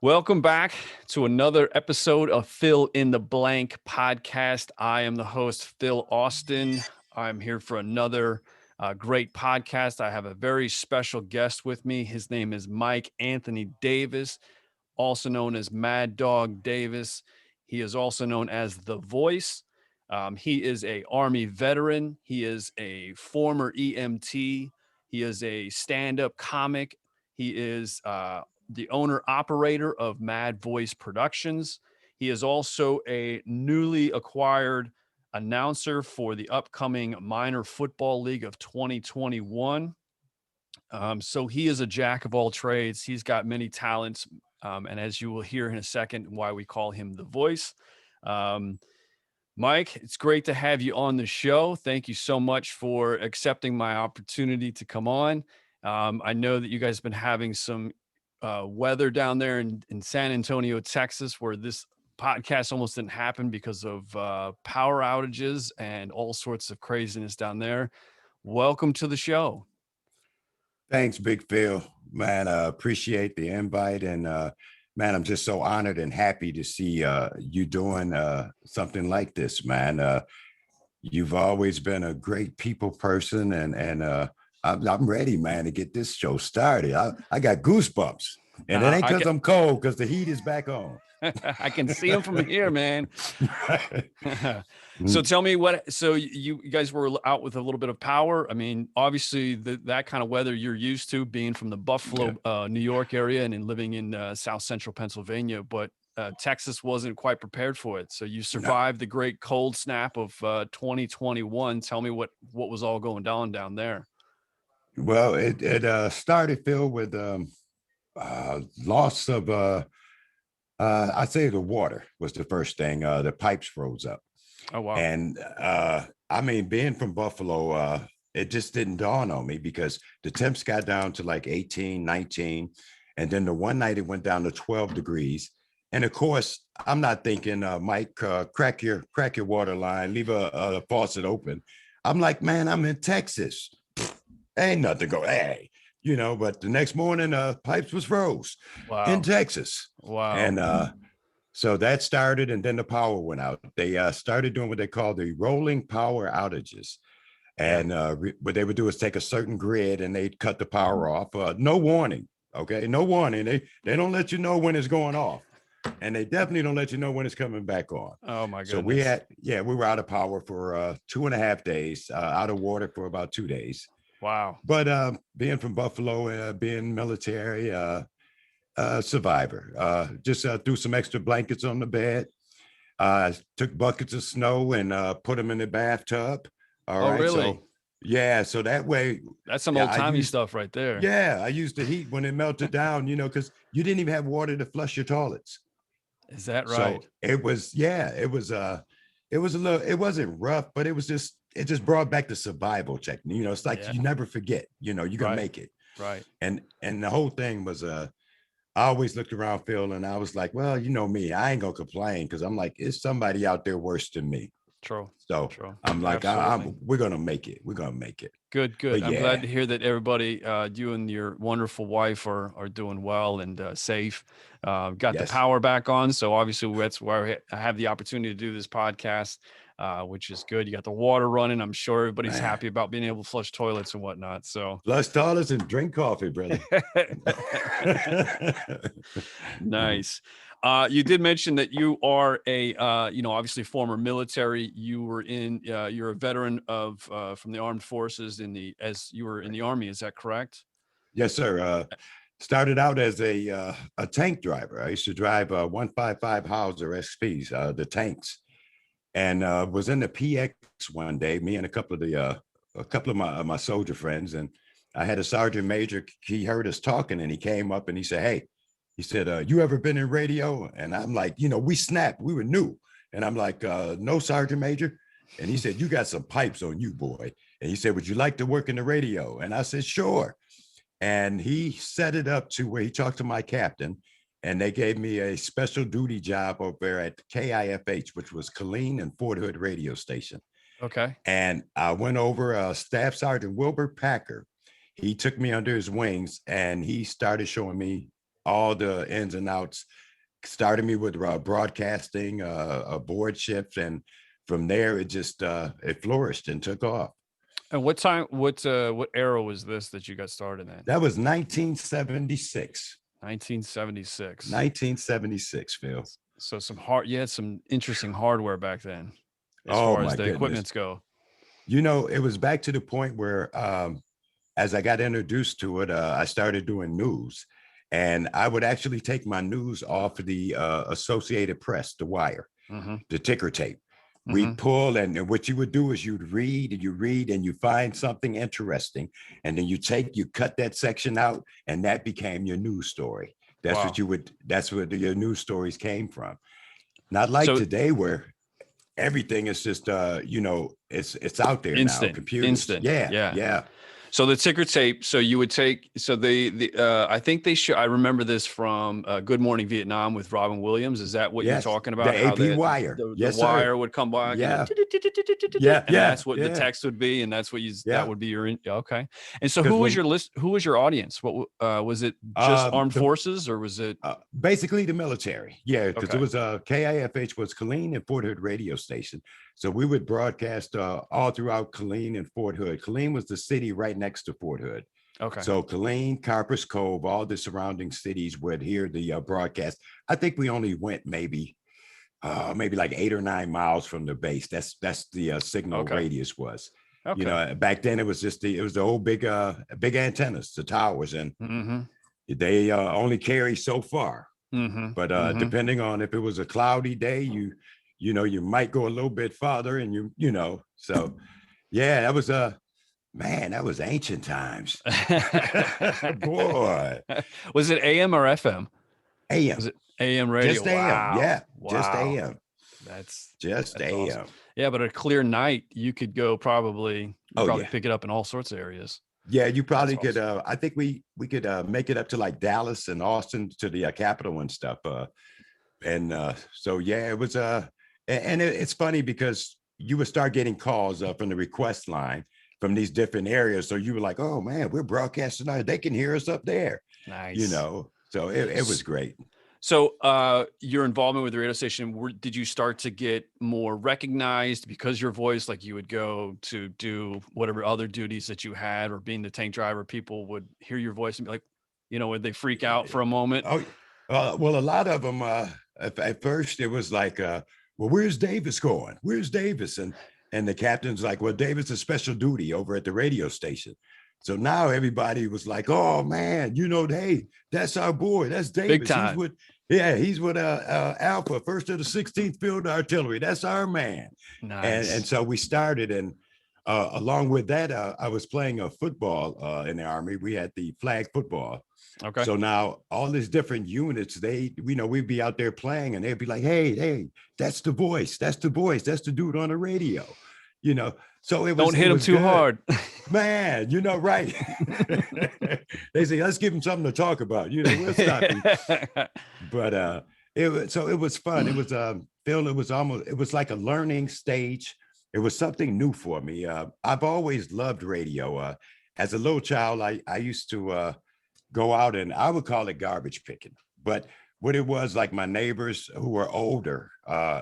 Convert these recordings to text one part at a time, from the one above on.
Welcome back to another episode of Fill in the Blank podcast. I am the host, Phil Austin. I'm here for another great podcast. I have a very special guest with me. His name is Mike Anthony Davis, also known as Mad Dog Davis. He is also known as The Voice. He is a Army veteran. He is a former EMT. He is a stand-up comic. He is the owner-operator of MADDAWG Productions. He is also a newly acquired announcer for the upcoming Minor Football League of 2021. So he is a jack of all trades. He's got many talents. And as you will hear in a second, why we call him The Voice. Mike, it's great to have you on the show. Thank you so much for accepting my opportunity to come on. I know that you guys have been having some weather down there in San Antonio, Texas, where this podcast almost didn't happen because of power outages and all sorts of craziness down there. Welcome to the show. Thanks, Big Phil. Man, appreciate the invite. And man, I'm just so honored and happy to see you doing something like this, man. You've always been a great people person, and I'm ready, man, to get this show started. I got goosebumps, and it ain't because I'm cold, because the heat is back on. I can see them from here, man. So tell me so you guys were out with a little bit of power. I mean, obviously that kind of weather you're used to, being from the Buffalo, New York area and living in South Central Pennsylvania, but Texas wasn't quite prepared for it. So you survived the great cold snap of 2021. Tell me what was all going down there. Well, it started, Phil, with loss of I'd say the water was the first thing. The pipes froze up. Oh, wow. And I mean, being from Buffalo, it just didn't dawn on me because the temps got down to like 18, 19. And then the one night it went down to 12 degrees. And of course, I'm not thinking, Mike, crack your water line, leave a faucet open. I'm like, man, I'm in Texas. Ain't nothing go, hey, but the next morning, pipes was froze in Texas. Wow. And so that started, and then the power went out. They started doing what they call the rolling power outages. And what they would do is take a certain grid and they'd cut the power off. No warning. Okay. No warning. They don't let you know when it's going off. And they definitely don't let you know when it's coming back on. Oh my goodness. So we were out of power for 2.5 days, out of water for about 2 days. Wow. But being from Buffalo, being military, survivor, just threw some extra blankets on the bed, took buckets of snow and put them in the bathtub. All right. Really? So that way. That's some old-timey stuff right there. Yeah, I used the heat when it melted down, because you didn't even have water to flush your toilets. Is that right? So it was a little, it wasn't rough, but it just brought back the survival check. It's like you never forget, you're gonna make it. Right. And the whole thing was I always looked around, Phil, and I was like, well, me, I ain't gonna complain, because I'm like, it's somebody out there worse than me. True. So True. I'm like, we're gonna make it. We're gonna make it. Good. I'm glad to hear that everybody, you and your wonderful wife are doing well and safe. Got the power back on, so obviously that's why I have the opportunity to do this podcast, which is good. You got the water running. I'm sure everybody's happy about being able to flush toilets and whatnot. So flush toilets and drink coffee, brother. Nice. You did mention that you are a, obviously former military. You were you're a veteran of from the armed forces as you were in the Army. Is that correct? Yes, sir. Started out as a tank driver. I used to drive 155 Hauser SPs, the tanks, and was in the PX one day. Me and a couple of my soldier friends, and I had a sergeant major. He heard us talking, and he came up and he said, "Hey." He said, you ever been in radio? And I'm like, we snapped. We were new. And I'm like, no, Sergeant Major. And he said, you got some pipes on you, boy. And he said, would you like to work in the radio? And I said, sure. And he set it up to where he talked to my captain, and they gave me a special duty job over there at KIFH, which was Killeen and Fort Hood radio station. Okay. And I went over, Staff Sergeant Wilbur Packer. He took me under his wings and he started showing me all the ins and outs. Started me with broadcasting, a board shift, and from there it just it flourished and took off. And what era was this that you got started in? That was 1976. 1976. 1976, Phil. So you had some interesting hardware back then, as Oh far as my the goodness. equipments go. You know, it was back to the point where as I got introduced to it, I started doing news. And I would actually take my news off of the Associated Press, the wire, Mm-hmm. the ticker tape. Mm-hmm. We'd pull, and what you would do is you'd read, and you find something interesting. And then you cut that section out, and that became your news story. That's Wow. that's where your news stories came from. Not like today where everything is just it's out there instant, now. Computers. Instant. Yeah. So the ticker tape. So you would take. So I think they should. I remember this from Good Morning Vietnam with Robin Williams. Is that what you're talking about? The AP wire. The wire would come back. Yeah. And that's what the text would be, and that's what that would be your. Okay. And so who was your list? Who was your audience? What was it? Just armed forces, or was it basically the military? Yeah, because it was KIFH was Killeen and Fort Hood radio station. So we would broadcast all throughout Killeen and Fort Hood. Killeen was the city right next to Fort Hood. Okay. So Killeen, Carpers Cove, all the surrounding cities would hear the broadcast. I think we only went maybe like 8 or 9 miles from the base. That's the signal radius was. Okay. You know, back then it was just the old big antennas, the towers, and they only carry so far. But depending on if it was a cloudy day, you might go a little bit farther, and so yeah, that was man, that was ancient times. Boy. Was it AM or FM? AM. Was it AM radio? Just AM. Wow. Yeah. Wow. Just AM. That's AM. Awesome. Yeah, but a clear night, you could go probably pick it up in all sorts of areas. Yeah, you probably could. Awesome. I think we could make it up to like Dallas and Austin to the capital and stuff. So yeah, it was and it's funny because you would start getting calls from the request line from these different areas. So you were like, oh man, we're broadcasting tonight. They can hear us up there. Nice. So it was great. So your involvement with the radio station, did you start to get more recognized because your voice, like you would go to do whatever other duties that you had, or being the tank driver, people would hear your voice and be like, would they freak out for a moment? Oh, well, a lot of them, at first it was like, well, where's Davis going? Where's Davis? And the captain's like, well, Davis is special duty over at the radio station. So now everybody was like, oh man, hey, that's our boy. That's Davis. Big time. He's with Alpha, 1st of the 16th Field Artillery. That's our man. Nice. And so we started, and along with that, I was playing football in the Army. We had the flag football. Okay. So now all these different units, we'd be out there playing, and they'd be like, hey, that's the voice. That's the voice. That's the dude on the radio. So it was. Don't hit him too hard, man. Right? They say, let's give him something to talk about. We'll stop him. But it was fun. It was Phil. It was like a learning stage. It was something new for me. I've always loved radio. As a little child, I used to go out, and I would call it garbage picking, but what it was, like my neighbors who were older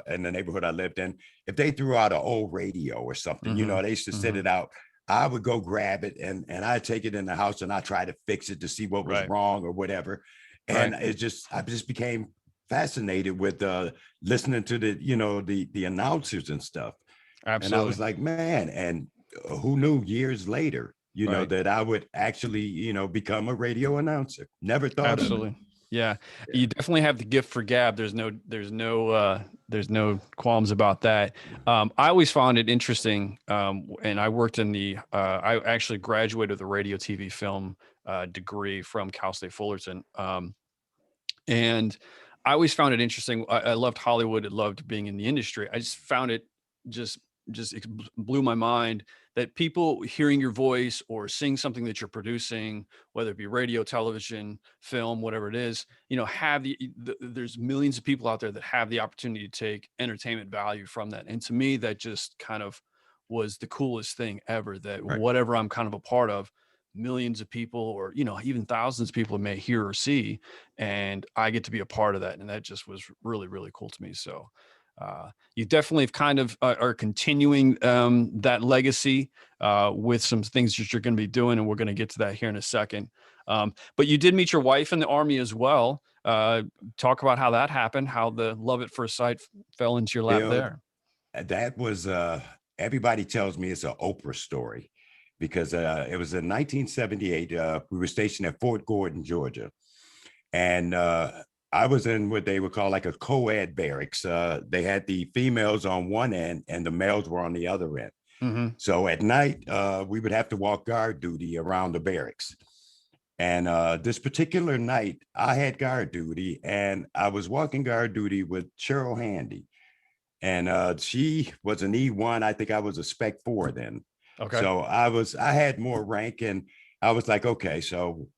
in the neighborhood I lived in, if they threw out an old radio or something, they used to sit it out. I would go grab it, and I'd take it in the house, and I try to fix it to see what was wrong or whatever. And I just became fascinated with listening to the announcers and stuff. Absolutely. And I was like, man, and who knew years later, that I would actually, become a radio announcer. Never thought of it. Yeah, you definitely have the gift for gab. There's no qualms about that. I always found it interesting, and I worked in I actually graduated with a radio, TV, film degree from Cal State Fullerton, and I always found it interesting. I loved Hollywood. I loved being in the industry. I just found it it blew my mind that people hearing your voice or seeing something that you're producing, whether it be radio, television, film, whatever it is, have there's millions of people out there that have the opportunity to take entertainment value from that. And to me, that just kind of was the coolest thing ever, that whatever I'm kind of a part of, millions of people, or, even thousands of people may hear or see. And I get to be a part of that. And that just was really, really cool to me. So you definitely have kind of are continuing that legacy with some things that you're going to be doing. And we're going to get to that here in a second. But you did meet your wife in the Army as well. Talk about how that happened, how the love at first sight fell into your lap Bill, there. that was everybody tells me it's an Oprah story because it was in 1978. We were stationed at Fort Gordon, Georgia, and I was in what they would call like a co-ed barracks. They had the females on one end and the males were on the other end. Mm-hmm. So at night, we would have to walk guard duty around the barracks. And this particular night, I had guard duty, and I was walking guard duty with Cheryl Handy, and she was an E1. I think I was a Spec 4 then. Okay. So I had more rank, and I was like, okay. So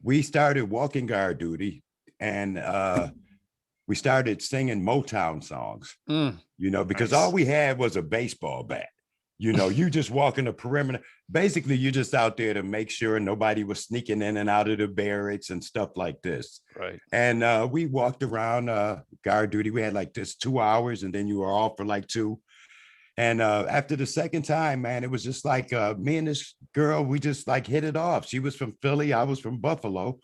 we started walking guard duty, and we started singing Motown songs, because Nice. all we had was a baseball bat. You just walking the perimeter. Basically, you're just out there to make sure nobody was sneaking in and out of the barracks and stuff like this. Right. And we walked around guard duty. We had like this 2 hours, and then you were off for like 2. And after the second time, man, it was just like me and this girl, we just like hit it off. She was from Philly, I was from Buffalo,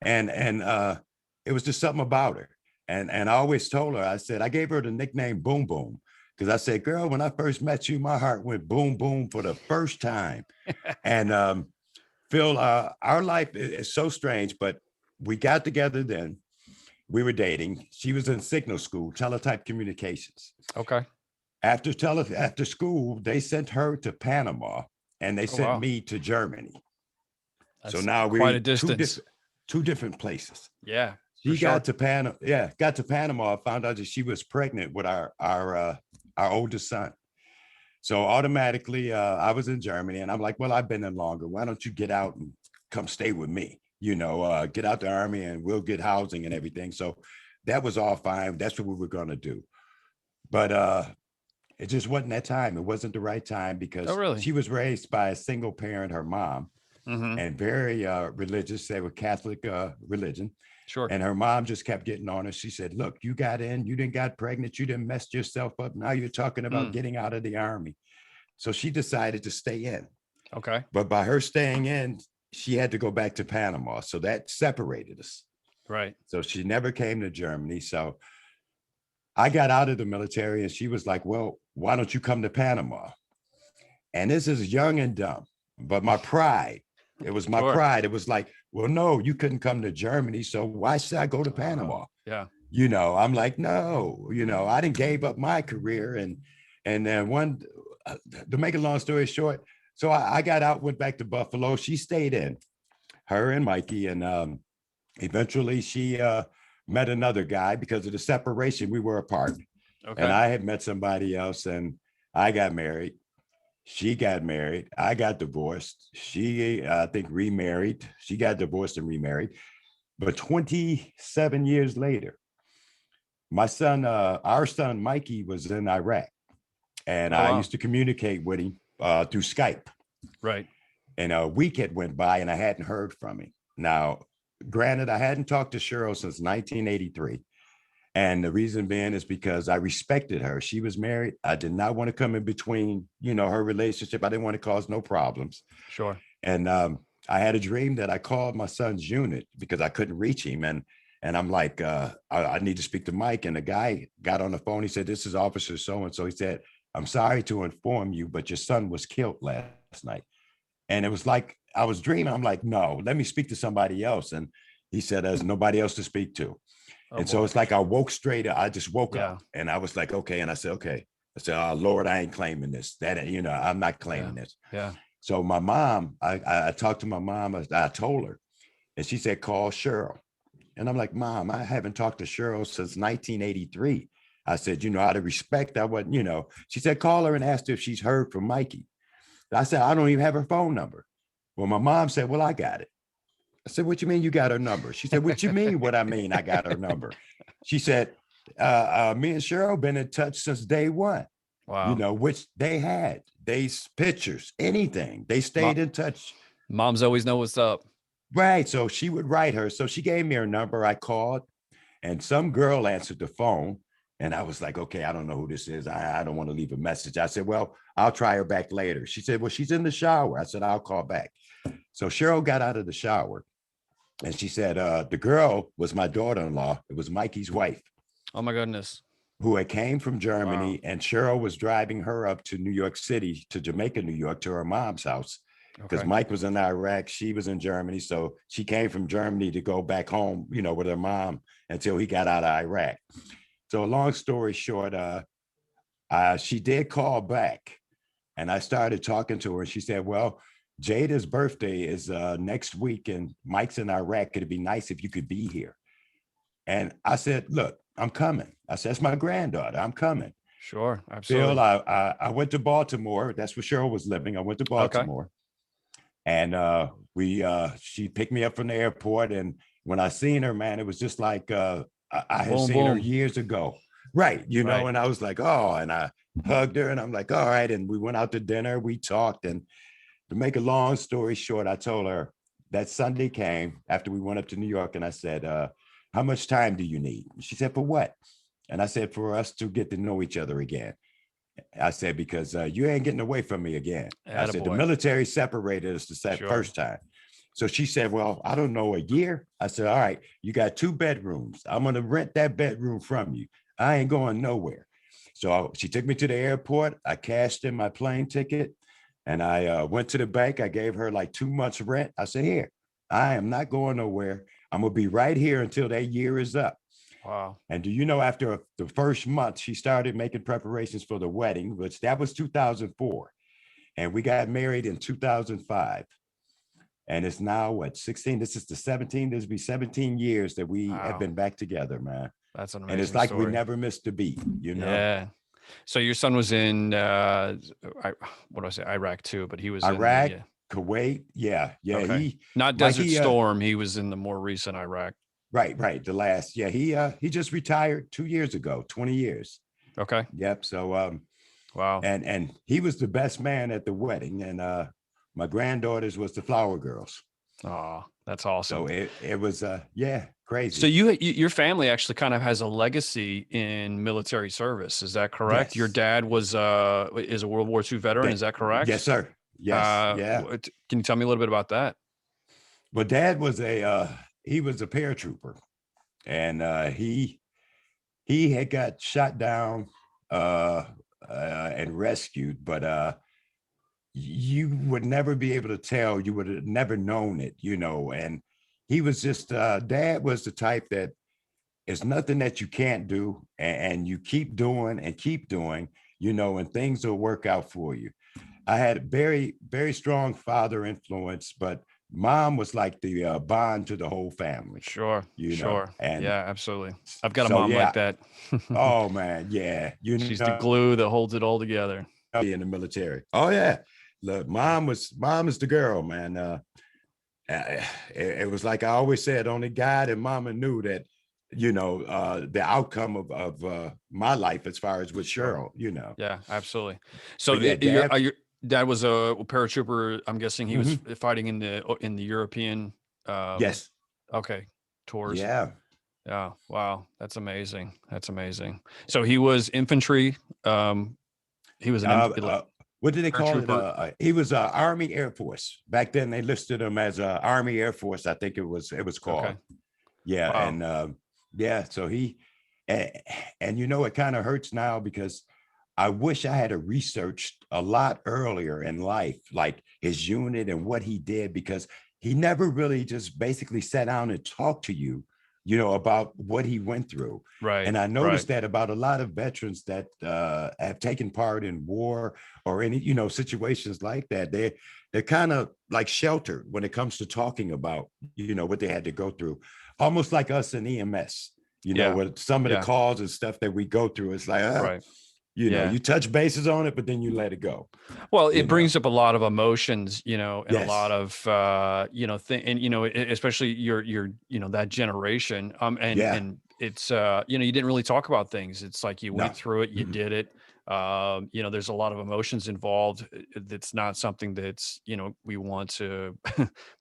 and it was just something about her. And I always told her, I said, I gave her the nickname Boom Boom. Because I said, girl, when I first met you, my heart went boom, boom for the first time. And Phil, our life is so strange, but we got together then. We were dating. She was in signal school, teletype communications. Okay. After school, they sent her to Panama, and they sent me to Germany. That's so now quite we a distance. two different places. Yeah. She got to Panama. Yeah, got to Panama. Found out that she was pregnant with our oldest son. So automatically, I was in Germany, and I'm like, well, I've been in longer. Why don't you get out and come stay with me? Get out the Army, and we'll get housing and everything. So that was all fine. That's what we were going to do. But it just wasn't that time. It wasn't the right time because she was raised by a single parent, her mom, and very religious. They were Catholic religion. Sure. And her mom just kept getting on her. She said, look, you got in, you didn't got pregnant, you didn't mess yourself up. Now you're talking about getting out of the Army. So she decided to stay in. Okay. But by her staying in, she had to go back to Panama. So that separated us. Right. So she never came to Germany. So I got out of the military, and she was like, well, why don't you come to Panama? And this is young and dumb, but my pride, it was my pride. It was like, well, no, you couldn't come to Germany. So why should I go to Panama? Yeah. I'm like, no, I didn't gave up my career. And then to make a long story short, so I got out, went back to Buffalo. She stayed in, her and Mikey. And eventually she met another guy. Because of the separation, we were apart. Okay. And I had met somebody else, and I got married. She got married. I got divorced. She, I think, remarried. She got divorced and remarried. But 27 years later, my son, our son, Mikey, was in Iraq. And I used to communicate with him through Skype. Right. And a week had went by, and I hadn't heard from him. Now, granted, I hadn't talked to Cheryl since 1983. And the reason being is because I respected her. She was married. I did not want to come in between, her relationship. I didn't want to cause no problems. Sure. And I had a dream that I called my son's unit because I couldn't reach him. And I'm like, I need to speak to Mike. And the guy got on the phone. He said, this is Officer so-and-so. He said, I'm sorry to inform you, but your son was killed last night. And it was like, I was dreaming. I'm like, no, let me speak to somebody else. And he said, there's nobody else to speak to. So it's like I woke straight up. I just woke up, and I was like, okay. And I said, okay. I said, oh, Lord, I ain't claiming this. I'm not claiming this. Yeah. So my mom, I talked to my mom. I told her, and she said, call Cheryl. And I'm like, Mom, I haven't talked to Cheryl since 1983. I said, out of respect, I wasn't, She said, call her and ask her if she's heard from Mikey. I said, I don't even have her phone number. Well, my mom said, well, I got it. I said, what you mean you got her number? She said, what you mean what I mean I got her number? She said, me and Cheryl been in touch since day one. Wow. Which they had. They pictures, anything. They stayed in touch. Moms always know what's up. Right. So she would write her. So she gave me her number. I called, and some girl answered the phone. And I was like, okay, I don't know who this is. I don't want to leave a message. I said, well, I'll try her back later. She said, well, she's in the shower. I said, I'll call back. So Cheryl got out of the shower, and she said, the girl was my daughter-in-law. It was Mikey's wife, Oh my goodness. who had came from Wow. Germany, and Cheryl was driving her up to New York City, to Jamaica, New York, to her mom's house, because Okay. Mike was in Iraq, she was in Germany. So she came from Germany to go back home, with her mom until he got out of Iraq. So long story short, she did call back, and I started talking to her. And she said, well, Jada's birthday is next week, and Mike's in Iraq. It'd be nice if you could be here. And I said, look, I'm coming. I said, that's my granddaughter. I'm coming. Sure. Phil, Absolutely. I went to Baltimore. That's where Cheryl was living. I went to Okay. Baltimore, and she picked me up from the airport. And when I seen her, man, it was just like I had Boom, seen her boom. years ago. Right. Right. And I was like, oh, and I hugged her, and I'm like, all right. And we went out to dinner, we talked. And to make a long story short, I told her that Sunday came after we went up to New York, and I said, how much time do you need? She said, for what? And I said, for us to get to know each other again. I said, because you ain't getting away from me again. I said, the Attaboy. military separated us the Sure. first time. So she said, well, I don't know, a year. I said, all right, you got 2 bedrooms. I'm going to rent that bedroom from you. I ain't going nowhere. So she took me to the airport. I cashed in my plane ticket, and I went to the bank. I gave her like 2 months rent. I said, here, I am not going nowhere. I'm going to be right here until that year is up. Wow. And do you know, after the first month, she started making preparations for the wedding, which that was 2004. And we got married in 2005. And it's now what, 16? This is the 17. This will be 17 years that we have Wow. been back together, man. That's an And it's amazing like we story. never missed a beat. Yeah. So your son was in what do I say? Iraq too, but he was in Iraq, the Kuwait. Yeah. Yeah. okay. Not Desert Mikey, Storm. He was in the more recent Iraq. right. The last, yeah, he just retired 2 years ago, 20 years. Okay. Yep. So, Wow. and he was the best man at the wedding, and my granddaughters was the flower girls. Oh, that's awesome. So it was yeah, So crazy. your family actually kind of has a legacy in military service. Is that correct? Your Yes. dad is a World War II veteran. Is that Yes, correct? sir. Yes. Yeah. Can you tell me a little bit about that? Well, dad was he was a paratrooper, and he had got shot down and rescued, but you would never be able to tell. You would have never known it. And he was just dad was the type that it's nothing that you can't do, and you keep doing and keep doing, and things will work out for you. I had a very, very strong father influence, but mom was like the bond to the whole family, Sure, sure. and Yeah, absolutely. I've got a so mom like yeah. that. Oh man, yeah, She's the glue that holds it all together. in the military. Oh yeah, look, mom is the girl, man. It was like I always said, only God and mama knew that, the outcome of my life as far as with Sure. Cheryl. Yeah, absolutely. So But yeah, dad. your dad was a paratrooper. I'm guessing he was Mhm. fighting in the European Yes. okay, tours. Yeah. Yeah, wow. That's amazing. That's amazing. So he was infantry. He was like What did they call it? paratrooper. He was Army Air Force. Back then, they listed him as Army Air Force. I think it was called. Okay. Yeah, Wow. and yeah, so and, it kind of hurts now, because I wish I had researched a lot earlier in life, like his unit and what he did, because he never really just basically sat down and talked to you, about what he went through. Right. And I Right. noticed that about a lot of veterans that have taken part in war or any, situations like that, they're kind of like sheltered when it comes to talking about, what they had to go through, almost like us in EMS. Yeah. With some of the Yeah. calls and stuff that we go through, it's like, Right. Yeah. you touch bases on it, but then you let it go. Well, it You know. brings up a lot of emotions, and a lot Yes. of and especially that generation. Yeah. And it's you didn't really talk about things. It's like you went No. through it, you Mm-mm. did it. There's a lot of emotions involved. It's not something that's, we want to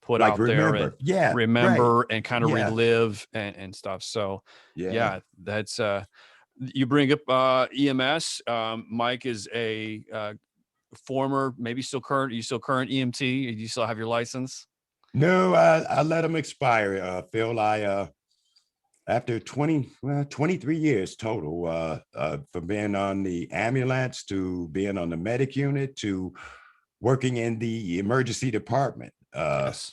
put Like, out there and remember. Yeah, right. remember and kind of Yeah, relive and stuff. So yeah. yeah, that's you bring up EMS. Mike is a former, maybe still current. Are you still current EMT? Do you still have your license? No, I let them expire, Phil. After 23 years total, from being on the ambulance to being on the medic unit to working in the emergency department. Yes.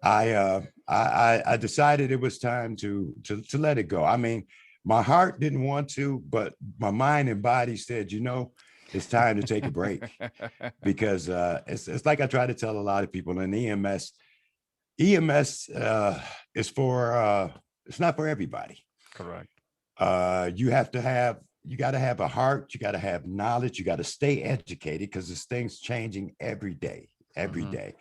I decided it was time to let it go. I mean, my heart didn't want to, but my mind and body said, it's time to take a break, because it's like I try to tell a lot of people in EMS. EMS is for it's not for everybody. Correct. You got to have a heart, you got to have knowledge, you got to stay educated, because this thing's changing every day, every Hmm. day.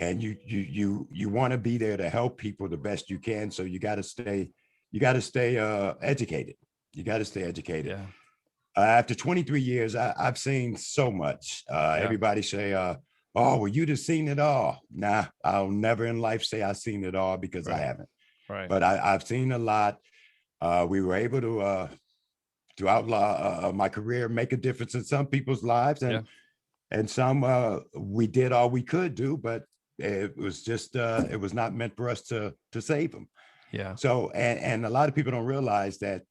And you want to be there to help people the best you can. So you got to stay educated. You got to stay educated. Yeah. After 23 years, I've seen so much. Yeah. Everybody say, "Oh, well, you'd have seen it all." Nah, I'll never in life say I've seen it all, because I Right. haven't. Right. But I've seen a lot. We were able to outlaw my career, make a difference in some people's lives, Yeah. and some we did all we could do, but it was just it was not meant for us to save them. Yeah. So, and a lot of people don't realize that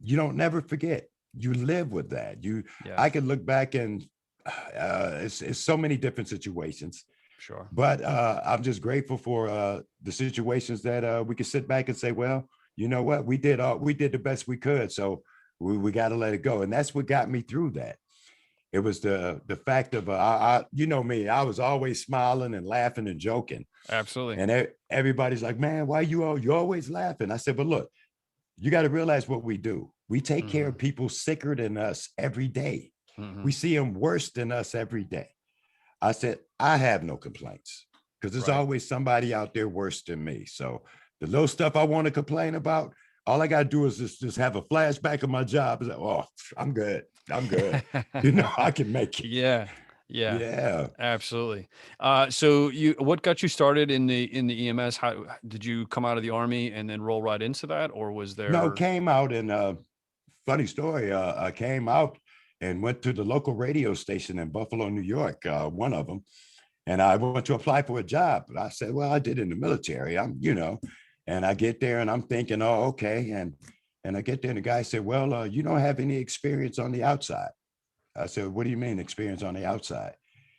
you don't never forget. You live with that. I Yes. could look back and it's so many different situations, Sure. but I'm just grateful for the situations that we could sit back and say, well, you know what, we did the best we could, so we got to let it go, and that's what got me through that. It was the fact of you know me, I was always smiling and laughing and joking, Absolutely. and everybody's like, man, why you always laughing? I said, but look, you got to realize what we do. We take care Hmm. of people sicker than us every day. We Hmm. see them worse than us every day. I said, I have no complaints, because there's Right. always somebody out there worse than me. So the little stuff I want to complain about, all I got to do is just have a flashback of my job. Is like, oh, I'm good. I'm good. I can make it. Yeah. Yeah. Yeah. Absolutely. So what got you started in the EMS? How did you come out of the army and then roll right into that, or was No, there? came out and funny story. I came out and went to the local radio station in Buffalo, New York, one of them, and I went to apply for a job. But I said, well, I did in the military. And I get there and I'm thinking, oh, okay. And I get there and the guy said, well, you don't have any experience on the outside. I said, what do you mean experience on the outside?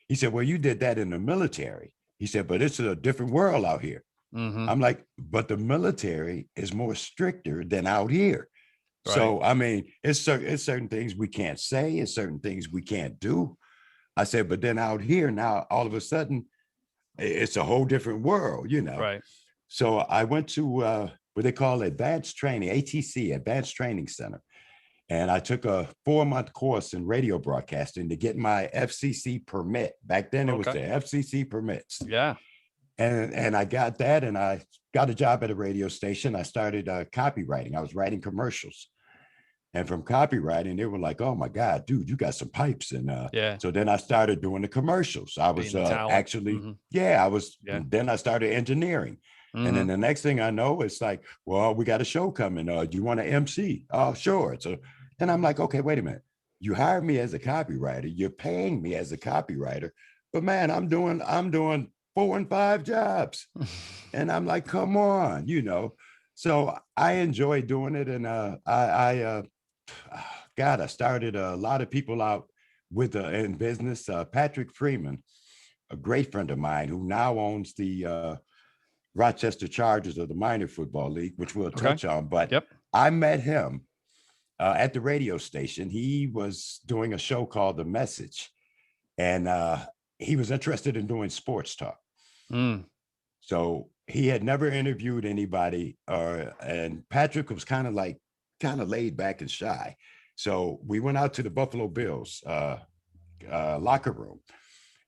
He said, well, you did that in the military. He said, but it's a different world out here. Hmm. I'm like, but the military is more stricter than out here. Right. So, I mean, it's certain things we can't say, it's certain things we can't do. I said, but then out here now, all of a sudden, it's a whole different world. Right. So I went to what they call advanced training, ATC, Advanced Training Center. And I took a 4-month course in radio broadcasting to get my FCC permit. Back then, it was Okay. the FCC permits. Yeah. And I got that, and I got a job at a radio station. I started copywriting. I was writing commercials. And from copywriting, they were like, "Oh my God, dude, you got some pipes." And Yeah. so then I started doing the commercials. I Being was the talent. actually, Hmm. yeah, I was. Yeah. Then I started engineering, and then Hmm. the next thing I know, it's like, "Well, we got a show coming. Do you want to MC?" "Oh, sure." So then I'm like, "Okay, wait a minute. You hired me as a copywriter. You're paying me as a copywriter, but man, I'm doing 4 and 5 jobs." And I'm like, come on. So I enjoy doing it. And God, I started a lot of people out with in business. Patrick Freeman, a great friend of mine who now owns the Rochester Chargers of the Minor Football League, which we'll Okay. touch on. But Yep. I met him at the radio station. He was doing a show called The Message, and he was interested in doing sports talk. Mm. So he had never interviewed anybody, and Patrick was kind of laid back and shy. So we went out to the Buffalo Bills locker room,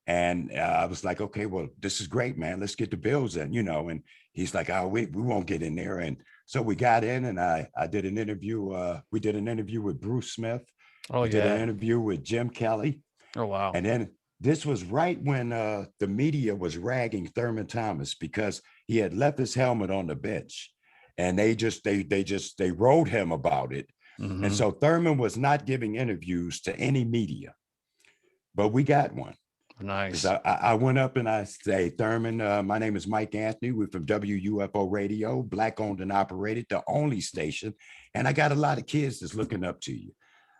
and I was like, okay, well, this is great, man. Let's get the Bills in. And he's like, oh, we won't get in there. And so we got in, and I did an interview. We did an interview with Bruce Smith. Oh I did an yeah. interview with Jim Kelly. Oh wow. And then this was right when the media was ragging Thurman Thomas because he had left his helmet on the bench, and they wrote him about it. And Hmm. so Thurman was not giving interviews to any media, but we got one. Because Nice. I went up and I say, Thurman, my name is Mike Anthony. We're from WUFO Radio, Black owned and operated, the only station. And I got a lot of kids that's looking up to you.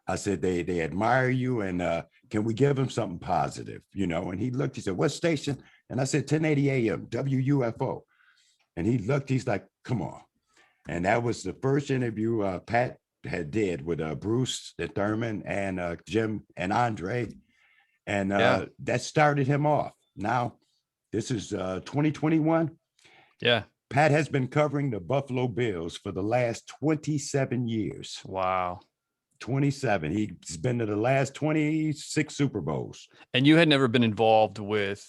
I said, they admire you, and can we give them something positive? And he looked, he said, what station? And I said, 1080 AM, WUFO. And he looked, he's like, come on. And that was the first interview Pat had did with Bruce and Thurman and Jim and Andre. And Yeah. that started him off. Now, this is 2021. Yeah. Pat has been covering the Buffalo Bills for the last 27 years. Wow. 27. He's been to the last 26 Super Bowls. And you had never been involved with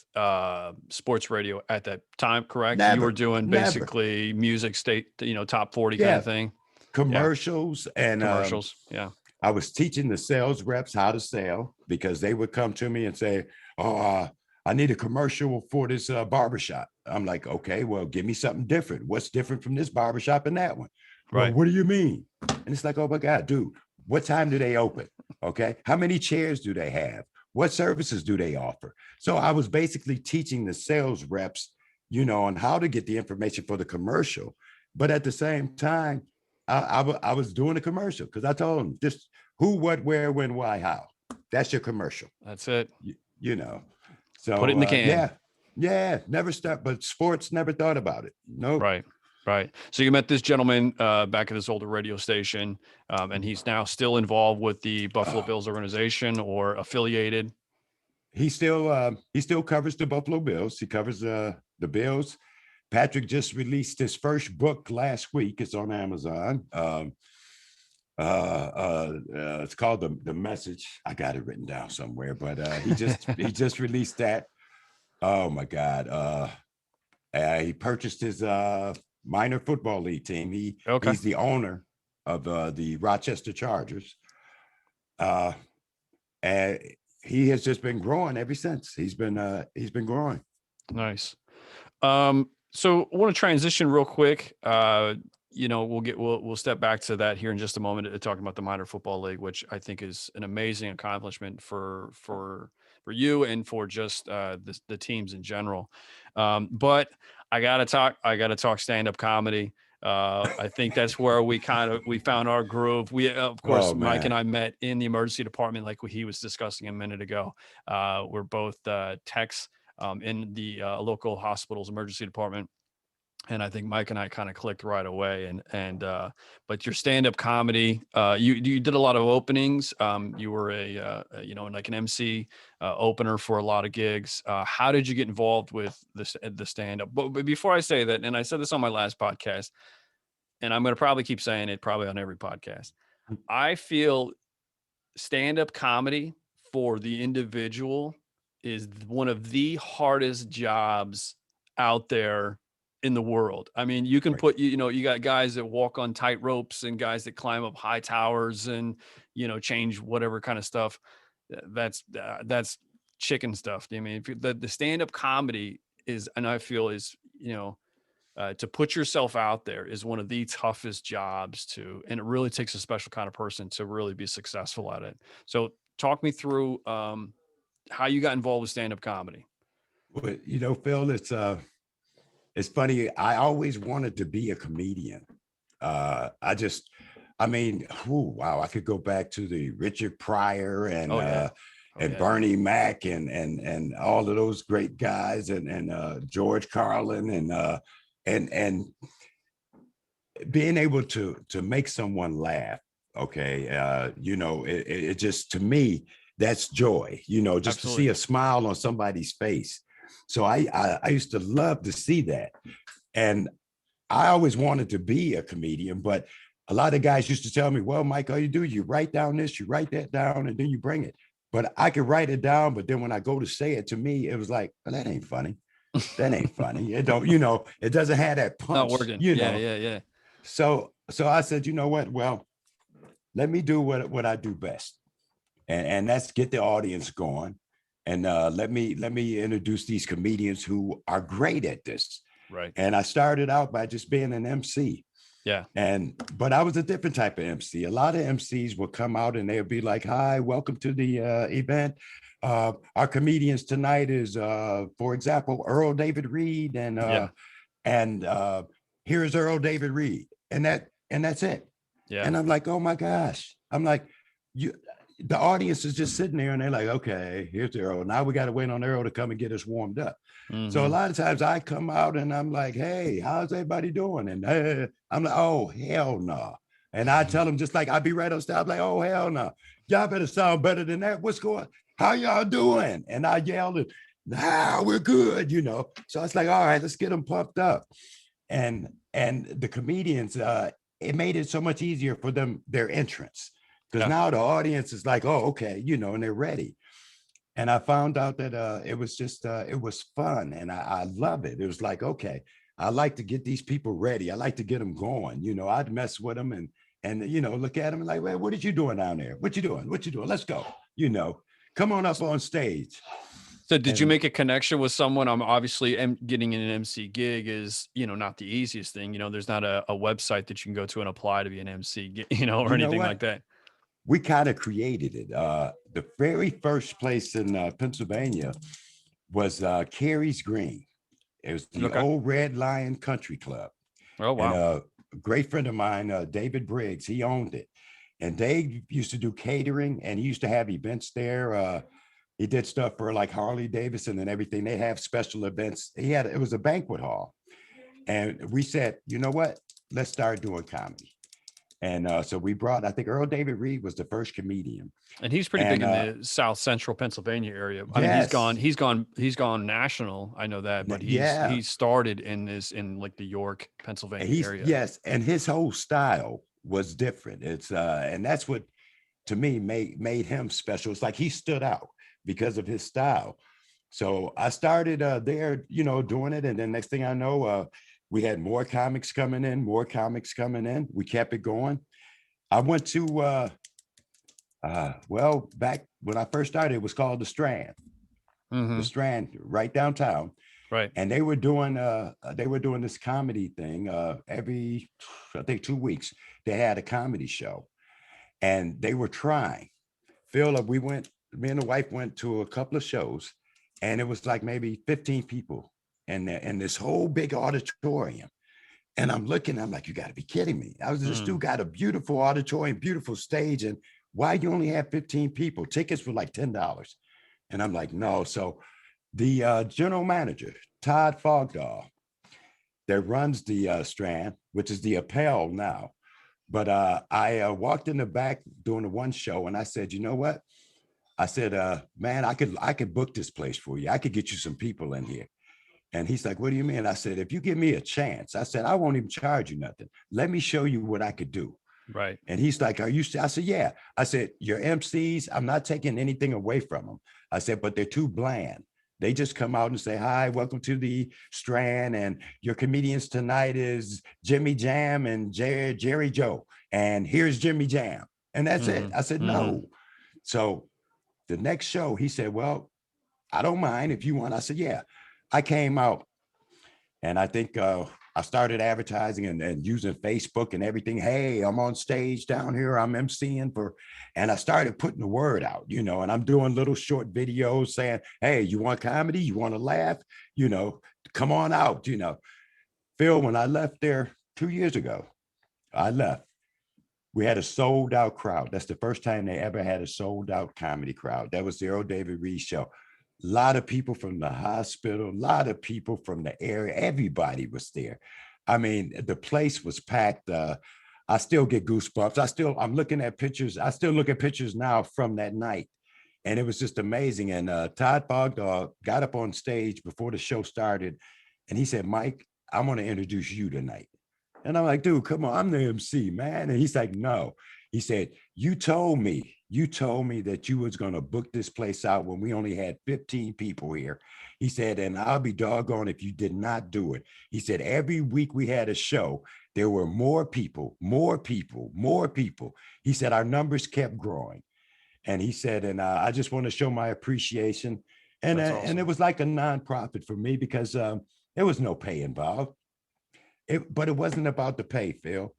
sports radio at that time, correct? You were doing Never. basically music state, top 40 kind Yeah, of thing. Yeah. commercials. And Commercials. Yeah. I was teaching the sales reps how to sell because they would come to me and say, oh, I need a commercial for this barbershop. I'm like, okay, well, give me something different. What's different from this barbershop and that one? Well, Right. what do you mean? And it's like, oh my God, dude, what time do they open? Okay. How many chairs do they have? What services do they offer? So I was basically teaching the sales reps, on how to get the information for the commercial. But at the same time, I was doing a commercial because I told them just who, what, where, when, why, how. That's your commercial, That's it. you know. Put it So in the can. yeah, never start. But sports never thought about it. Nope. Right. Right. So you met this gentleman back at this older radio station, and he's now still involved with the Buffalo Oh, Bills organization or affiliated. he still covers the Buffalo Bills. He covers the Bills. Patrick just released his first book last week. It's on Amazon. It's called the Message. I got it written down somewhere, but he just released that. Oh my God. He purchased his minor football league team. Okay. He's the owner of the Rochester Chargers. And he has just been growing ever since. He's been growing. Nice. So I want to transition real quick. We'll step back to that here in just a moment, talking about the minor football league, which I think is an amazing accomplishment for you and for just the teams in general. But I gotta talk stand-up comedy. I think that's where we found our groove. We, of course, Oh Mike and man. I met in the emergency department, like he was discussing a minute ago. We're both techs in the local hospital's emergency department. And I think Mike and I kind of clicked right away. But your stand-up comedy, you did a lot of openings. You were like an MC opener for a lot of gigs. How did you get involved with the stand-up? But before I say that, and I said this on my last podcast, and I'm going to probably keep saying it probably on every podcast. I feel stand-up comedy for the individual is one of the hardest jobs out there in the world. I mean, you can Right. put, you got guys that walk on tight ropes and guys that climb up high towers and, change whatever kind of stuff. That's chicken stuff. I mean, if the stand-up comedy is, and I feel is, to put yourself out there is one of the toughest jobs and it really takes a special kind of person to really be successful at it. So talk me through how you got involved with stand-up comedy. But Phil, it's funny. I always wanted to be a comedian. I mean, wow, I could go back to the Richard Pryor and Oh yeah. Oh and yeah. Bernie Mac and all of those great guys and George Carlin and being able to make someone laugh. Okay, it just, to me, that's joy. Just to see Absolutely. a smile on somebody's face. So I used to love to see that, and I always wanted to be a comedian, but a lot of guys used to tell me, well, Mike, all you do, you write down this, you write that down, and then you bring it. But I could write it down, but then when I go to say it, to me, it was like, well, that ain't funny. That ain't funny. It don't, it doesn't have that Not punch, working. Yeah. Yeah. Yeah. So I said, you know what? Well, let me do what I do best. and that's get the audience going. And let me introduce these comedians who are great at this. Right. And I started out by just being an MC. Yeah. But I was a different type of MC. A lot of MCs will come out and they'll be like, "Hi, welcome to the event. Our comedians tonight is, for example, Earl David Reed, Yeah. and here's Earl David Reed, and that's it." Yeah. And I'm like, "Oh my gosh!" I'm like, "You." The audience is just sitting there and they're like, "Okay, here's Earl. Now we got to wait on Earl to come and get us warmed up." So a Hmm. lot of times I come out and I'm like, "Hey, how's everybody doing?" And I'm like, "Oh, hell no." And I tell them just like I'd be right on stage, like, "Oh, hell no. Y'all better sound better than that. What's going? How y'all doing?" And I yelled, "Ah, we're good, you know." So it's like, all right, let's get them pumped up. And the comedians, it made it so much easier for them, their entrance. Because Yeah. now the audience is like, "Oh, okay, you know," and they're ready. And I found out that it was just it was fun, and I love it. It was like, okay, I like to get these people ready. I like to get them going. You know, I'd mess with them and you know, look at them and like, "Well, what are you doing down there? What you doing? What you doing? Let's go." You know, come on up on stage. So did you And make a connection with someone? I'm obviously getting an MC gig is, not the easiest thing. There's not a website that you can go to and apply to be an MC, or you know anything like what? that. We kind of created it. The very first place in Pennsylvania was Carey's Green. It was the Okay. old Red Lion Country Club. Oh, And wow. a great friend of mine, David Briggs, he owned it. And Dave used to do catering and he used to have events there. He did stuff for like Harley Davidson and everything. They have special events. It was a banquet hall. And we said, you know what? Let's start doing comedy. And so we brought, I think Earl David Reed was the first comedian. And he's pretty big And in the South Central Pennsylvania area. I mean, yes, he's gone national. I know that, but yeah, he started in like the York, Pennsylvania he's, area. yes. And his whole style was different. And that's what to me made him special. It's like he stood out because of his style. So I started there, you know, doing it, and then next thing I know, we had more comics coming in, more comics coming in. We kept it going. I went to well, back when I first started, it was called the Hmm. Strand, right downtown, Right. and they were doing this comedy thing every, I think, 2 weeks. They had a comedy show, and they were trying. Phil, me and the wife went to a couple of shows, and it was like maybe 15 people in this whole big auditorium. And I'm looking, I'm like, you got to be kidding me. I was this Mm. dude got a beautiful auditorium, beautiful stage, and why you only have 15 people? Tickets were like $10. And I'm like, no. So the general manager, Todd Fogdahl, that runs the Strand, which is the Appel now. But I walked in the back doing the one show, and I said, you know what? I said, man, I could book this place for you. I could get you some people in here. And he's like, what do you mean? I said, if you give me a chance, I said, I won't even charge you nothing. Let me show you what I could do. Right. And he's like, are you? I said, yeah. I said, your MCs, I'm not taking anything away from them. I said, but they're too bland. They just come out and say, hi, welcome to the Strand. And your comedians tonight is Jimmy Jam and Jerry Joe. And here's Jimmy Jam. And that's it. Hmm. I said, Hmm. no. So the next show, he said, well, I don't mind if you want. I said, yeah. I came out and I think I started advertising and using Facebook and everything. Hey, I'm on stage down here. I'm emceeing for, and I started putting the word out, you know, and I'm doing little short videos saying, hey, you want comedy? You want to laugh? You know, come on out, you know. Phil, when I left there 2 years ago, I left. We had a sold out crowd. That's the first time they ever had a sold out comedy crowd. That was the Earl David Reed show. A lot of people from the hospital, a lot of people from the area. Everybody was there. I mean, the place was packed. I still get goosebumps. I'm looking at pictures. I still look at pictures now from that night. And it was just amazing. And Todd Bogdahl got up on stage before the show started. And he said, Mike, I want to introduce you tonight. And I'm like, dude, come on, I'm the MC, man. And he's like, no. He said, you told me that you was gonna book this place out when we only had 15 people here. He said, and I'll be doggone if you did not do it. He said, every week we had a show, there were more people, more people, more people. He said, our numbers kept growing. And he said, and I just want to show my appreciation. That's And it awesome. was like a nonprofit for me because there was no pay involved. But it wasn't about the pay, Phil.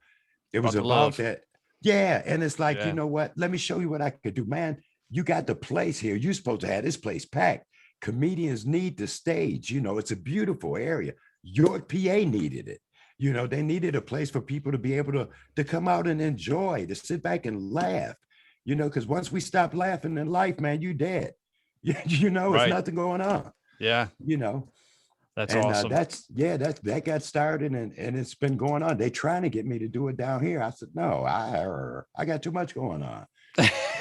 It was About the about love. that. Yeah. And it's like, you Yeah. know what? Let me show you what I could do. Man, you got the place here. You're supposed to have this place packed. Comedians need the stage. You know, it's a beautiful area. York, PA needed it. You know, they needed a place for people to be able to come out and enjoy, to sit back and laugh. You know, because once we stop laughing in life, man, you dead. You know, it's Right. nothing going on. Yeah. You know, That's and awesome. that got started and it's been going on. They trying to get me to do it down here. I said no, I got too much going on,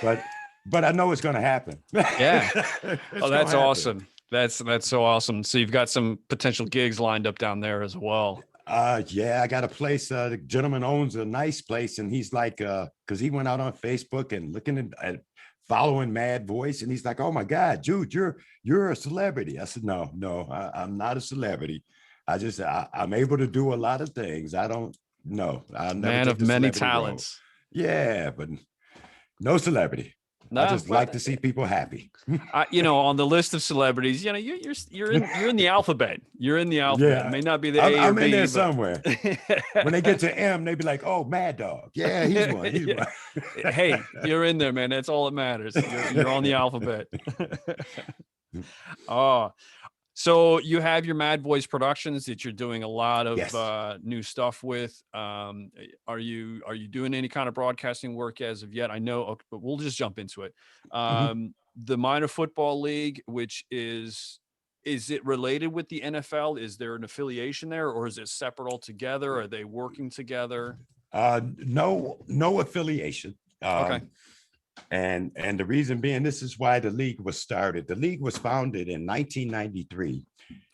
but I know it's going to happen. Yeah. It's Oh, going that's to happen. awesome. That's so awesome. So you've got some potential gigs lined up down there as well. Yeah, I got a place. The gentleman owns a nice place, and he's like, because he went out on Facebook and looking at following Mad Voice, and he's like, "Oh my God, Jude, you're a celebrity." I said, "No, I'm not a celebrity. I'm able to do a lot of things. I don't know. I'll never Man take of the many celebrity role. talents. Yeah, but no celebrity. I No, just well, like to see people happy. on the list of celebrities, you're in the alphabet. You're in the alphabet. It Yeah, may not be the I'm, A or I'm in B, there but somewhere. When they get to M, they be like, "Oh, Mad Dog. Yeah, he's one. He's Yeah. one." Hey, you're in there, man. That's all that matters. You're on the alphabet. Oh, so you have your Mad Voice Productions that you're doing a lot of Yes. new stuff with. Are you doing any kind of broadcasting work as of yet? I know, but we'll just jump into it. Mhm. The Minor Football League, which is it related with the NFL? Is there an affiliation there, or is it separate altogether? Are they working together? No affiliation. Okay. And the reason being, this is why the league was started. The league was founded in 1993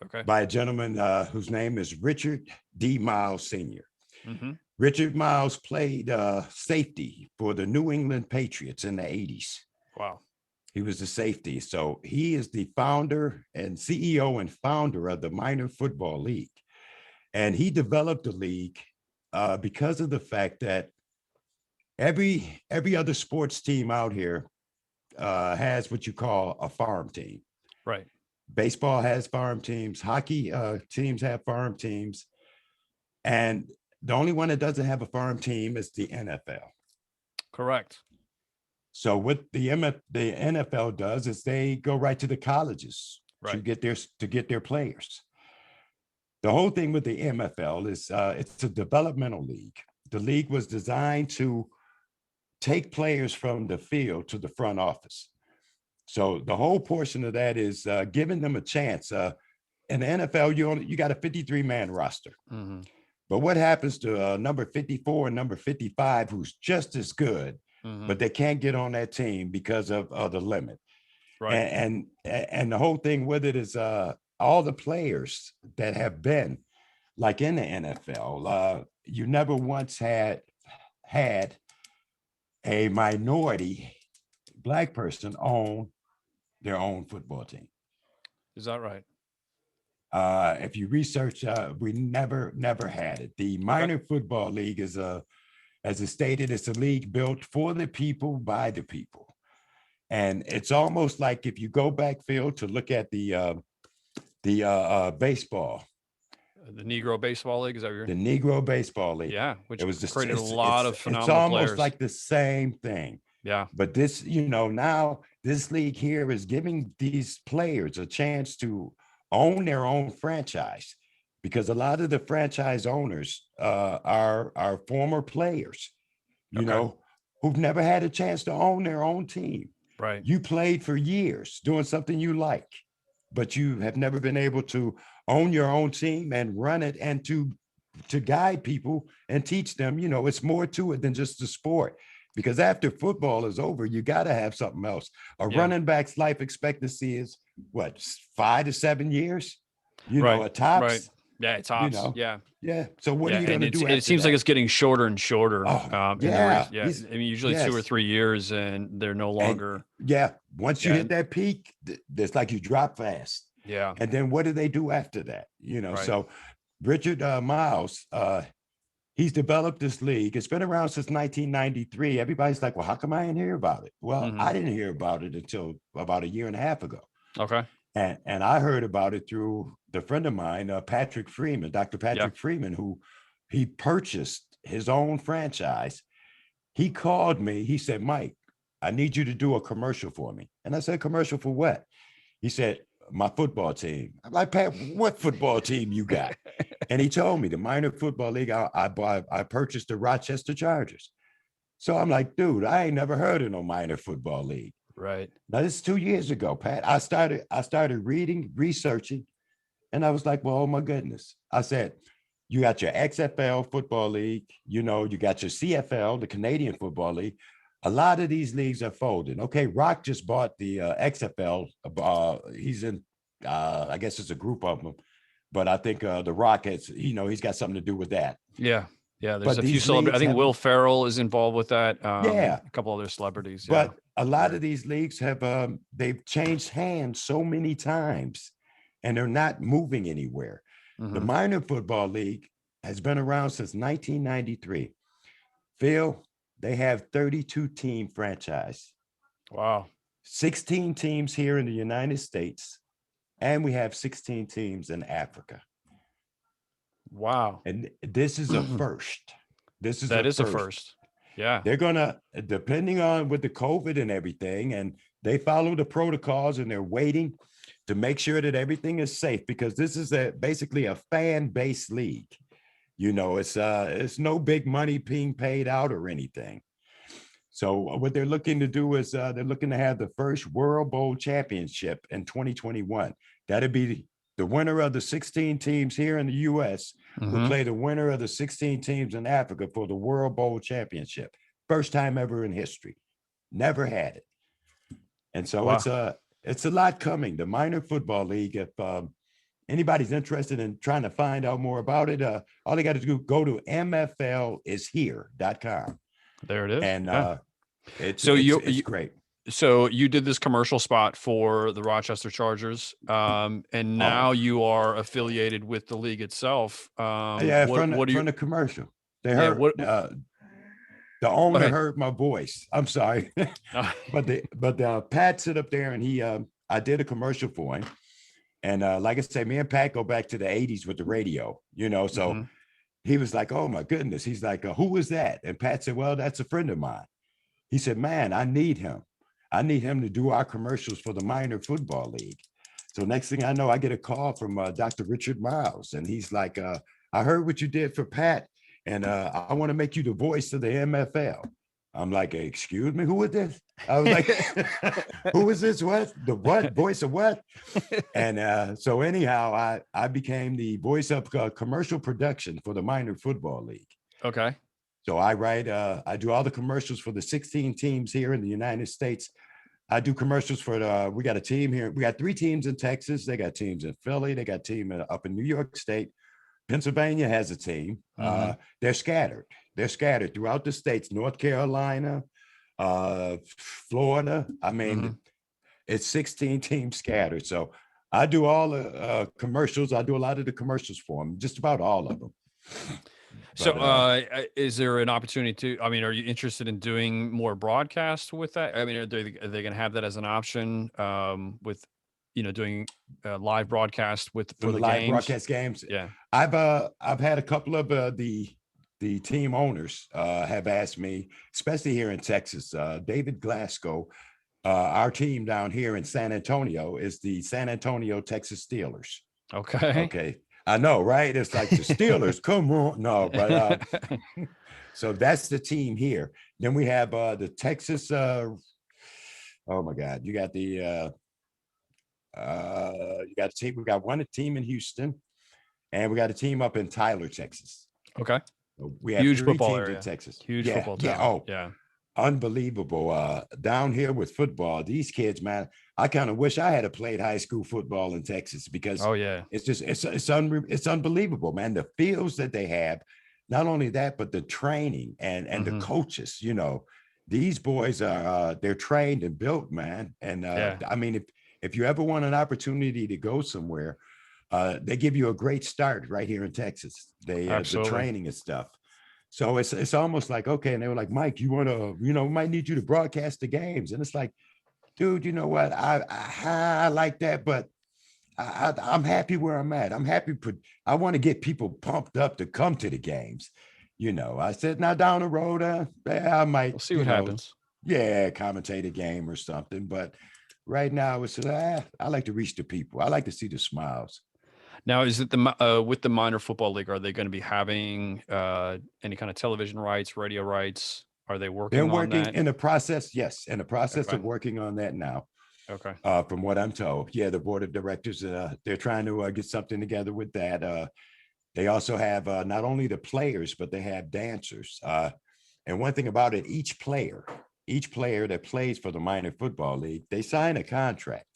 Okay. by a gentleman whose name is Richard D. Miles Sr. Mm-hmm. Richard Miles played safety for the New England Patriots in the 80s. Wow. He was the safety. So he is the founder and CEO and founder of the Minor Football League. And he developed the league because of the fact that every other sports team out here has what you call a farm team. Right. Baseball has farm teams, hockey teams have farm teams, and the only one that doesn't have a farm team is the NFL. Correct. So what the NFL does is they go right to the colleges Right. to get their players. The whole thing with the MFL is it's a developmental league. The league was designed to take players from the field to the front office. So the whole portion of that is giving them a chance. In the NFL, you got a 53-man roster. Mm-hmm. But what happens to number 54 and number 55, who's just as good, Mm-hmm. but they can't get on that team because of the limit? Right. And the whole thing with it is all the players that have been like in the NFL, you never once had a minority Black person own their own football team. Is that right? If you research, we never had it. The Okay. minor football league is as it stated, it's a league built for the people by the people, and it's almost like if you go back, Phil, to look at the baseball, The Negro Baseball League, is that what the you're? Negro Baseball League. Yeah, which It was just created a lot of it's phenomenal almost players. like the same thing. Yeah. But this, now this league here is giving these players a chance to own their own franchise, because a lot of the franchise owners are former players, Okay. who've never had a chance to own their own team. Right. You played for years doing something you like, but you have never been able to own your own team and run it and to guide people and teach them, it's more to it than just the sport. Because after football is over, you got to have something else. A Yeah. running back's life expectancy is what, 5 to 7 years? Right. A tops. Right. Yeah, it's tops. Yeah. Yeah. So what Yeah, are you going and to do it after seems like that? it's getting shorter and shorter. Oh, And there is, yeah. I mean, usually 2 or Yes. 3 years, and they're no And longer. yeah, once you Yeah. hit that peak, it's like you drop fast. Yeah. And then what do they do after that? Right. So Richard Miles, He's developed this league. It's been around since 1993. Everybody's like, well, how come I didn't hear about it? Well, Mm-hmm. I didn't hear about it until about a year and a half ago. Okay. And I heard about it through the friend of mine, Patrick Freeman, Dr. Yeah. Patrick Freeman, who he purchased his own franchise. He called me. He said, Mike, I need you to do a commercial for me. And I said, commercial for what? He said, my football team. I'm like, Pat, what football team you got? And he told me the minor football league I purchased the Rochester Chargers. So I'm like, dude, I ain't never heard of no minor football league. Right. Now this is 2 years ago, Pat. I started reading, researching, and I was like, well, oh my goodness. I said, you got your XFL football league, you got your CFL, the Canadian Football League. A lot of these leagues are folding. Okay, Rock just bought the XFL. He's in, I guess it's a group of them, but I think the Rock has, he's got something to do with that. Yeah. Yeah. There's But a few these celebrities. I leagues think have, Will Ferrell is involved with that. yeah, A couple other celebrities. Yeah. but a lot of these leagues have, they've changed hands so many times and they're not moving anywhere. The Mm-hmm. minor football league has been around since 1993. Phil, they have 32 team franchise, Wow. 16 teams here in the United States, and we have 16 teams in Africa. Wow. And this is a first. This is That a is a first. first. Yeah. They're gonna, depending on with the COVID and everything, and they follow the protocols and they're waiting to make sure that everything is safe because this is basically a fan-based league. It's no big money being paid out or anything. So what they're looking to do is they're looking to have the first World Bowl championship in 2021. That'd be the winner of the 16 teams here in the U.S. Mm-hmm. will play the winner of the 16 teams in Africa for the World Bowl championship. First time ever in history. Never had it. And so Wow. it's a lot coming. The minor football league, if anybody's interested in trying to find out more about it, all they got to do, go to mflishere.com. There it is. And yeah. it's great. So you did this commercial spot for the Rochester Chargers, and now you are affiliated with the league itself. Yeah, from the commercial. They heard the owner heard my voice. I'm sorry, but Pat sit up there and I did a commercial for him, and like I say, me and Pat go back to the '80s with the radio, so. Mm-hmm. He was like, oh my goodness. He's like, who was that? And Pat said, well, that's a friend of mine. He said, man, I need him. I need him to do our commercials for the minor football league. So next thing I know, I get a call from Dr. Richard Miles. And he's like, I heard what you did for Pat. And I want to make you the voice of the MFL. I'm like, excuse me, who is this? I was like, who is this? What? The what? Voice of what? And so anyhow, I became the voice of commercial production for the minor football league. Okay. So I do all the commercials for the 16 teams here in the United States. I do commercials for we got a team here. We got 3 teams in Texas. They got teams in Philly. They got a team up in New York State. Pennsylvania has a team. Mm-hmm. They're scattered throughout the states, North Carolina, Florida. I mean, mm-hmm. It's 16 teams scattered. So I do all the commercials. I do a lot of the commercials for them, just about all of them. So is there an opportunity are you interested in doing more broadcast with that? I mean, are they going to have that as an option with, doing live broadcast for the live games? Broadcast games? Yeah. I've had a couple of the team owners have asked me, especially here in Texas, David Glasgow, our team down here in San Antonio is the San Antonio, Texas Steelers. Okay. I know, right? It's like the Steelers, come on. No, but so that's the team here. Then we have the Texas, oh my God, you got the team. We got one team in Houston, and we got a team up in Tyler, Texas. Okay. So we have huge 3 football teams area. in Texas. Huge football town. Yeah. Oh, yeah. Unbelievable. Down here with football, these kids, man, I kind of wish I had played high school football in Texas because it's just it's unbelievable, man. The fields that they have, not only that, but the training and mm-hmm. the coaches, these boys are they're trained and built, man. And I mean, if you ever want an opportunity to go somewhere, they give you a great start right here in Texas. The training and stuff. So it's almost like, okay. And they were like, Mike, you want to, we might need you to broadcast the games. And it's like, dude, you know what? I like that, but I'm happy where I'm at. I'm happy. I want to get people pumped up to come to the games. I said, now down the road, I might, We'll see what happens. yeah, commentate a game or something. But right now, it's I like to reach the people. I like to see the smiles. Now, is it with the minor football league? Are they going to be having any kind of television rights, radio rights? Are they They're working on working that? in the process. Yes, in the process of Okay. working on that now. Okay. From what I'm told, yeah, the board of directors, they're trying to get something together with that. They also have not only the players, but they have dancers. And one thing about it, each player that plays for the minor football league, they sign a contract.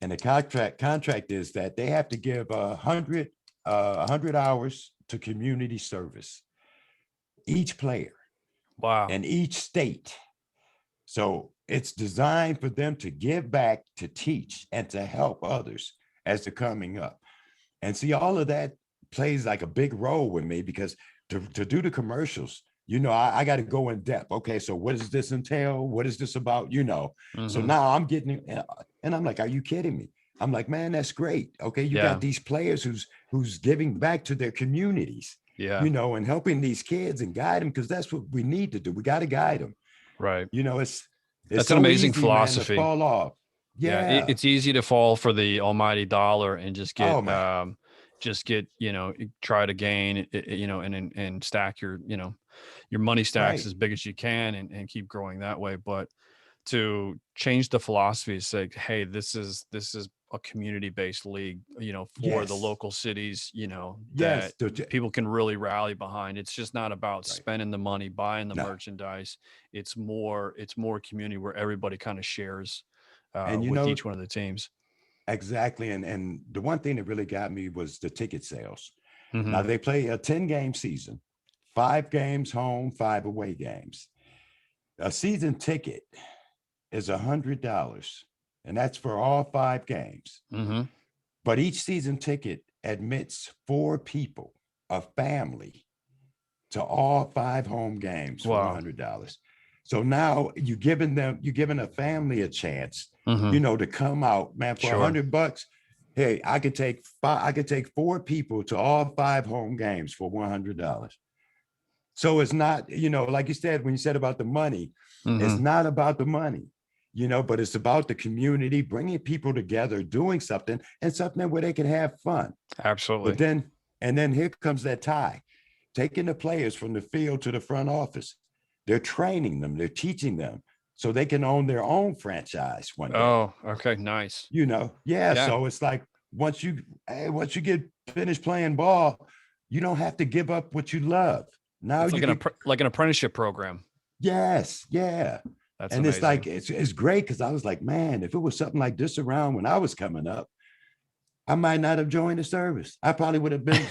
And the contract is that they have to give 100 hours to community service, each player Wow. and each state. So it's designed for them to give back, to teach, and to help others as they're coming up. And see, all of that plays like a big role with me because to do the commercials, I got to go in depth. Okay, so what does this entail? What is this about? So Mm-hmm. now I'm getting, and I'm like, are you kidding me? I'm like, man, that's great. Okay, you got Yeah. these players who's giving back to their communities, Yeah. and helping these kids and guide them because that's what we need to do. We got to guide them. Right. It's That's an so amazing easy, man, to philosophy. fall off. Yeah, Yeah. it's easy to fall for the almighty dollar and Oh man. just get, try to gain, and stack your money stacks Right. as big as you can and keep growing that way. But to change the philosophy, say, hey, this is a community-based league, for the Yes. local cities, that Yes. people can really rally behind. It's just not about Right. spending the money, buying the No. merchandise. It's more community where everybody kind of shares And with each one of the teams. exactly. And the one thing that really got me was the ticket sales. Now Hmm. they play a 10-game season, 5 games home, 5 away games. A season ticket is $100, and that's for all 5 games. Hmm. But each season ticket admits 4 people, a family, to all 5 home games for Wow. $100. So now you're giving a family a chance, Hmm. to come out, man, for Sure. $100. Hey, I could take 4 people to all 5 home games for $100. So it's not, like you said, when you said about the money, it's Hmm. not about the money, but it's about the community, bringing people together, doing something and something where they can have fun. But Absolutely. then here comes that tie, taking the players from the field to the front office. They're training them, they're teaching them so they can own their own franchise one day. Oh, okay. Nice. Yeah. Yeah. So it's like once you get finished playing ball, you don't have to give up what you love. Now It's you like could, like an apprenticeship program. yes, yeah. That's And it's like amazing. it's great because I was like, man, if it was something like this around when I was coming up, I might not have joined the service. I probably would have been,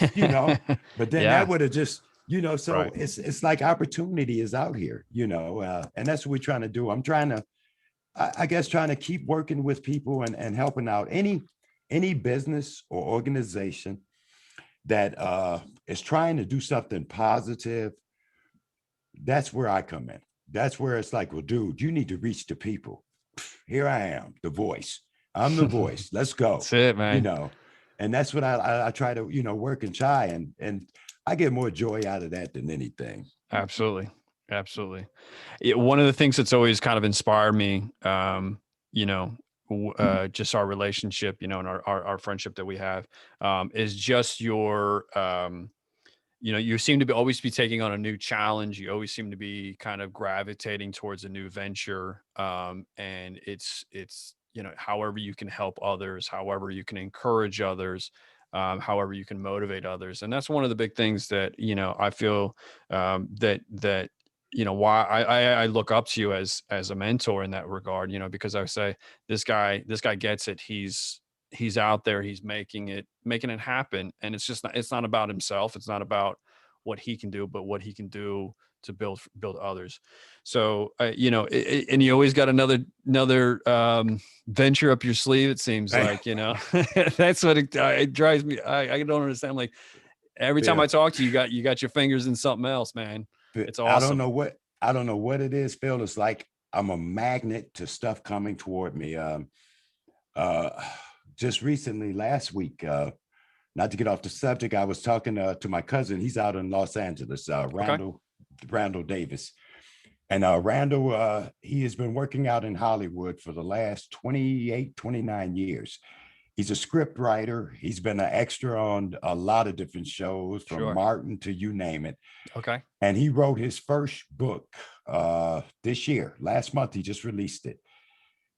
but then that Yeah. would have just, so Right. it's like opportunity is out here, and that's what we're trying to do. I'm trying to, I guess, trying to keep working with people and helping out any business or organization that is trying to do something positive. That's where I come in. That's where it's like, well, dude, you need to reach the people. Here I am, the voice. I'm the voice. Let's go. That's it, You man. know, and that's what I try to work and try, and I get more joy out of that than anything. Absolutely. Absolutely. One of the things that's always kind of inspired me, just our relationship, and our friendship that we have, is just you seem to always be taking on a new challenge. You always seem to be kind of gravitating towards a new venture. And it's, however you can help others, however you can encourage others, however you can motivate others. And that's one of the big things that, I feel, that why I look up to you as a mentor in that regard, because I say this guy gets it. He's out there, he's making it happen. And it's not about himself. It's not about what he can do, but what he can do to build others. So, and you always got another venture up your sleeve. It seems Right. like, that's what it drives me. I don't understand. Like, Every time I Phil, talk to you, you got your fingers in something else, man. It's I don't awesome. know what it is, Phil. It's like I'm a magnet to stuff coming toward me. Uh, just recently, last week, not to get off the subject, I was talking to my cousin. He's out in Los Angeles, Okay. Randall Davis. And Randall, he has been working out in Hollywood for the last 28, 29 years. He's a script writer. He's been an extra on a lot of different shows, from Sure. Martin to you name it. Okay. And he wrote his first book this year. Last month, he just released it.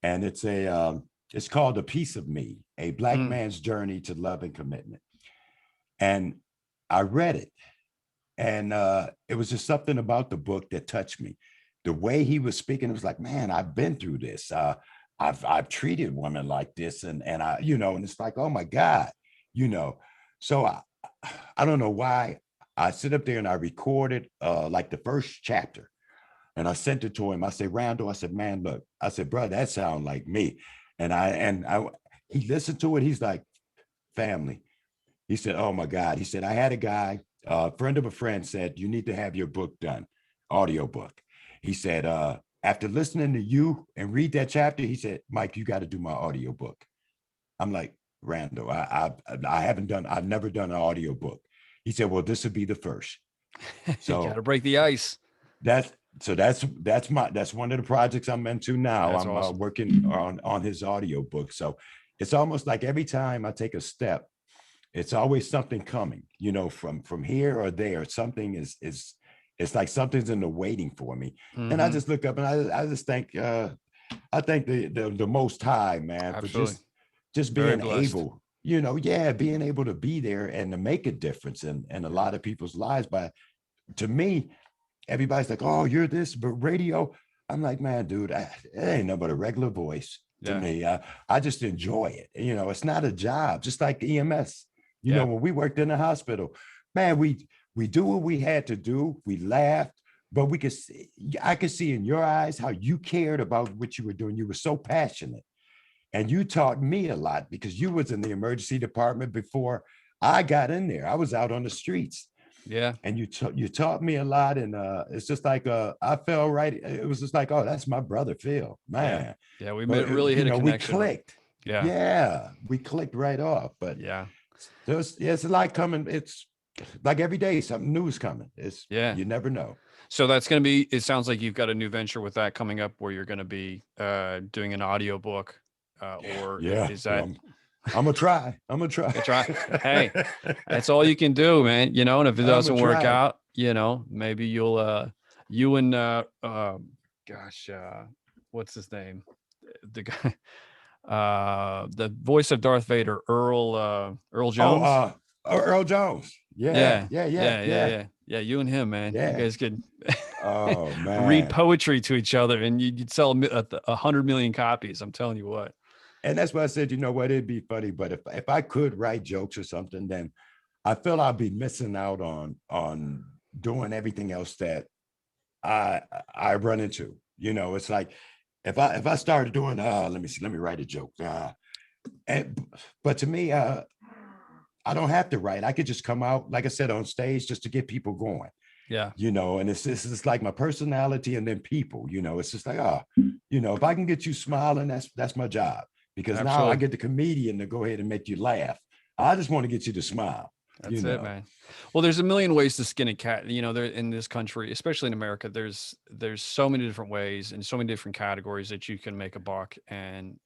And it's called A Piece of Me, A Black Mm, Man's Journey to Love and Commitment. And I read it, and it was just something about the book that touched me. The way he was speaking, it was like, man, I've been through this. I've treated women like this, and I, and it's like, oh my God, you know. So I don't know why I sit up there and I recorded like the first chapter, and I sent it to him. I said, Randall, I said, man, look, I said, bro, that sounds like me. And I he listened to it. He's like, family. He said, oh my God. He said, I had a guy, a friend of a friend said, you need to have your book done, audio book. He said, after listening to you and read that chapter, he said, Mike, you got to do my audio book. I'm like, Randall, I haven't done, I've never done an audio book. He said, well, this would be the first. you got to So break the ice. that's that's one of the projects I'm into now. That's I'm awesome. working on his audio book. So it's almost like every time I take a step, it's always something coming, from here or there. Something is it's like something's in the waiting for me. And I Hmm. just look up and I just think I thank the most high, man, for Absolutely. just Very being blessed. able, yeah, being able to be there and to make a difference in a lot of people's lives. But to me, everybody's like, oh, you're this, but radio. I'm like, man, dude, it ain't nothing but a regular voice to Yeah. me. I just enjoy it. It's not a job, just like EMS. Yeah. When we worked in the hospital, man, we do what we had to do. We laughed, but I could see in your eyes how you cared about what you were doing. You were so passionate, and you taught me a lot because you was in the emergency department before I got in there. I was out on the streets, Yeah. and you taught me a lot. And it's just like I felt right. It was just like, oh, that's my brother Phil, Yeah. man. Yeah. We But really hit a we connection. clicked. Yeah. Yeah, we clicked right off. But Yeah. it's a lot coming. It's like every day something new is coming. It's Yeah. You never know. So that's going to be, it sounds like you've got a new venture with that coming up where you're going to be doing an audio book. Or Yeah, is that, I'm gonna try. I'm gonna try. that's right. Hey, that's all you can do, man. And if it I'm gonna doesn't work try. out, maybe you and, gosh, what's his name? The guy, the voice of Darth Vader, Earl Oh, Jones. Earl Jones. Yeah, Yeah. yeah, yeah, Yeah. Yeah. yeah, Yeah. Yeah. You and him, man, you yeah. guys could Oh read man. poetry to each other and you'd sell 100 million copies. I'm telling you what. And that's why I said, you know what, it'd be funny, but if I could write jokes or something, then I feel I'd be missing out on doing everything else that I I run into. It's like if I started doing let me see, let me write a joke. And but to me, I don't have to write. I could just come out, like I said, on stage just to get people going. Yeah. And it's like my personality and then people. It's just like, if I can get you smiling, that's my job. Because now I Absolutely. get the comedian to go ahead and make you laugh. I just want to get you to smile, you That's it, know. man. Well, there's a million ways to skin a cat. There in this country, especially in America, there's so many different ways and so many different categories that you can make a buck, and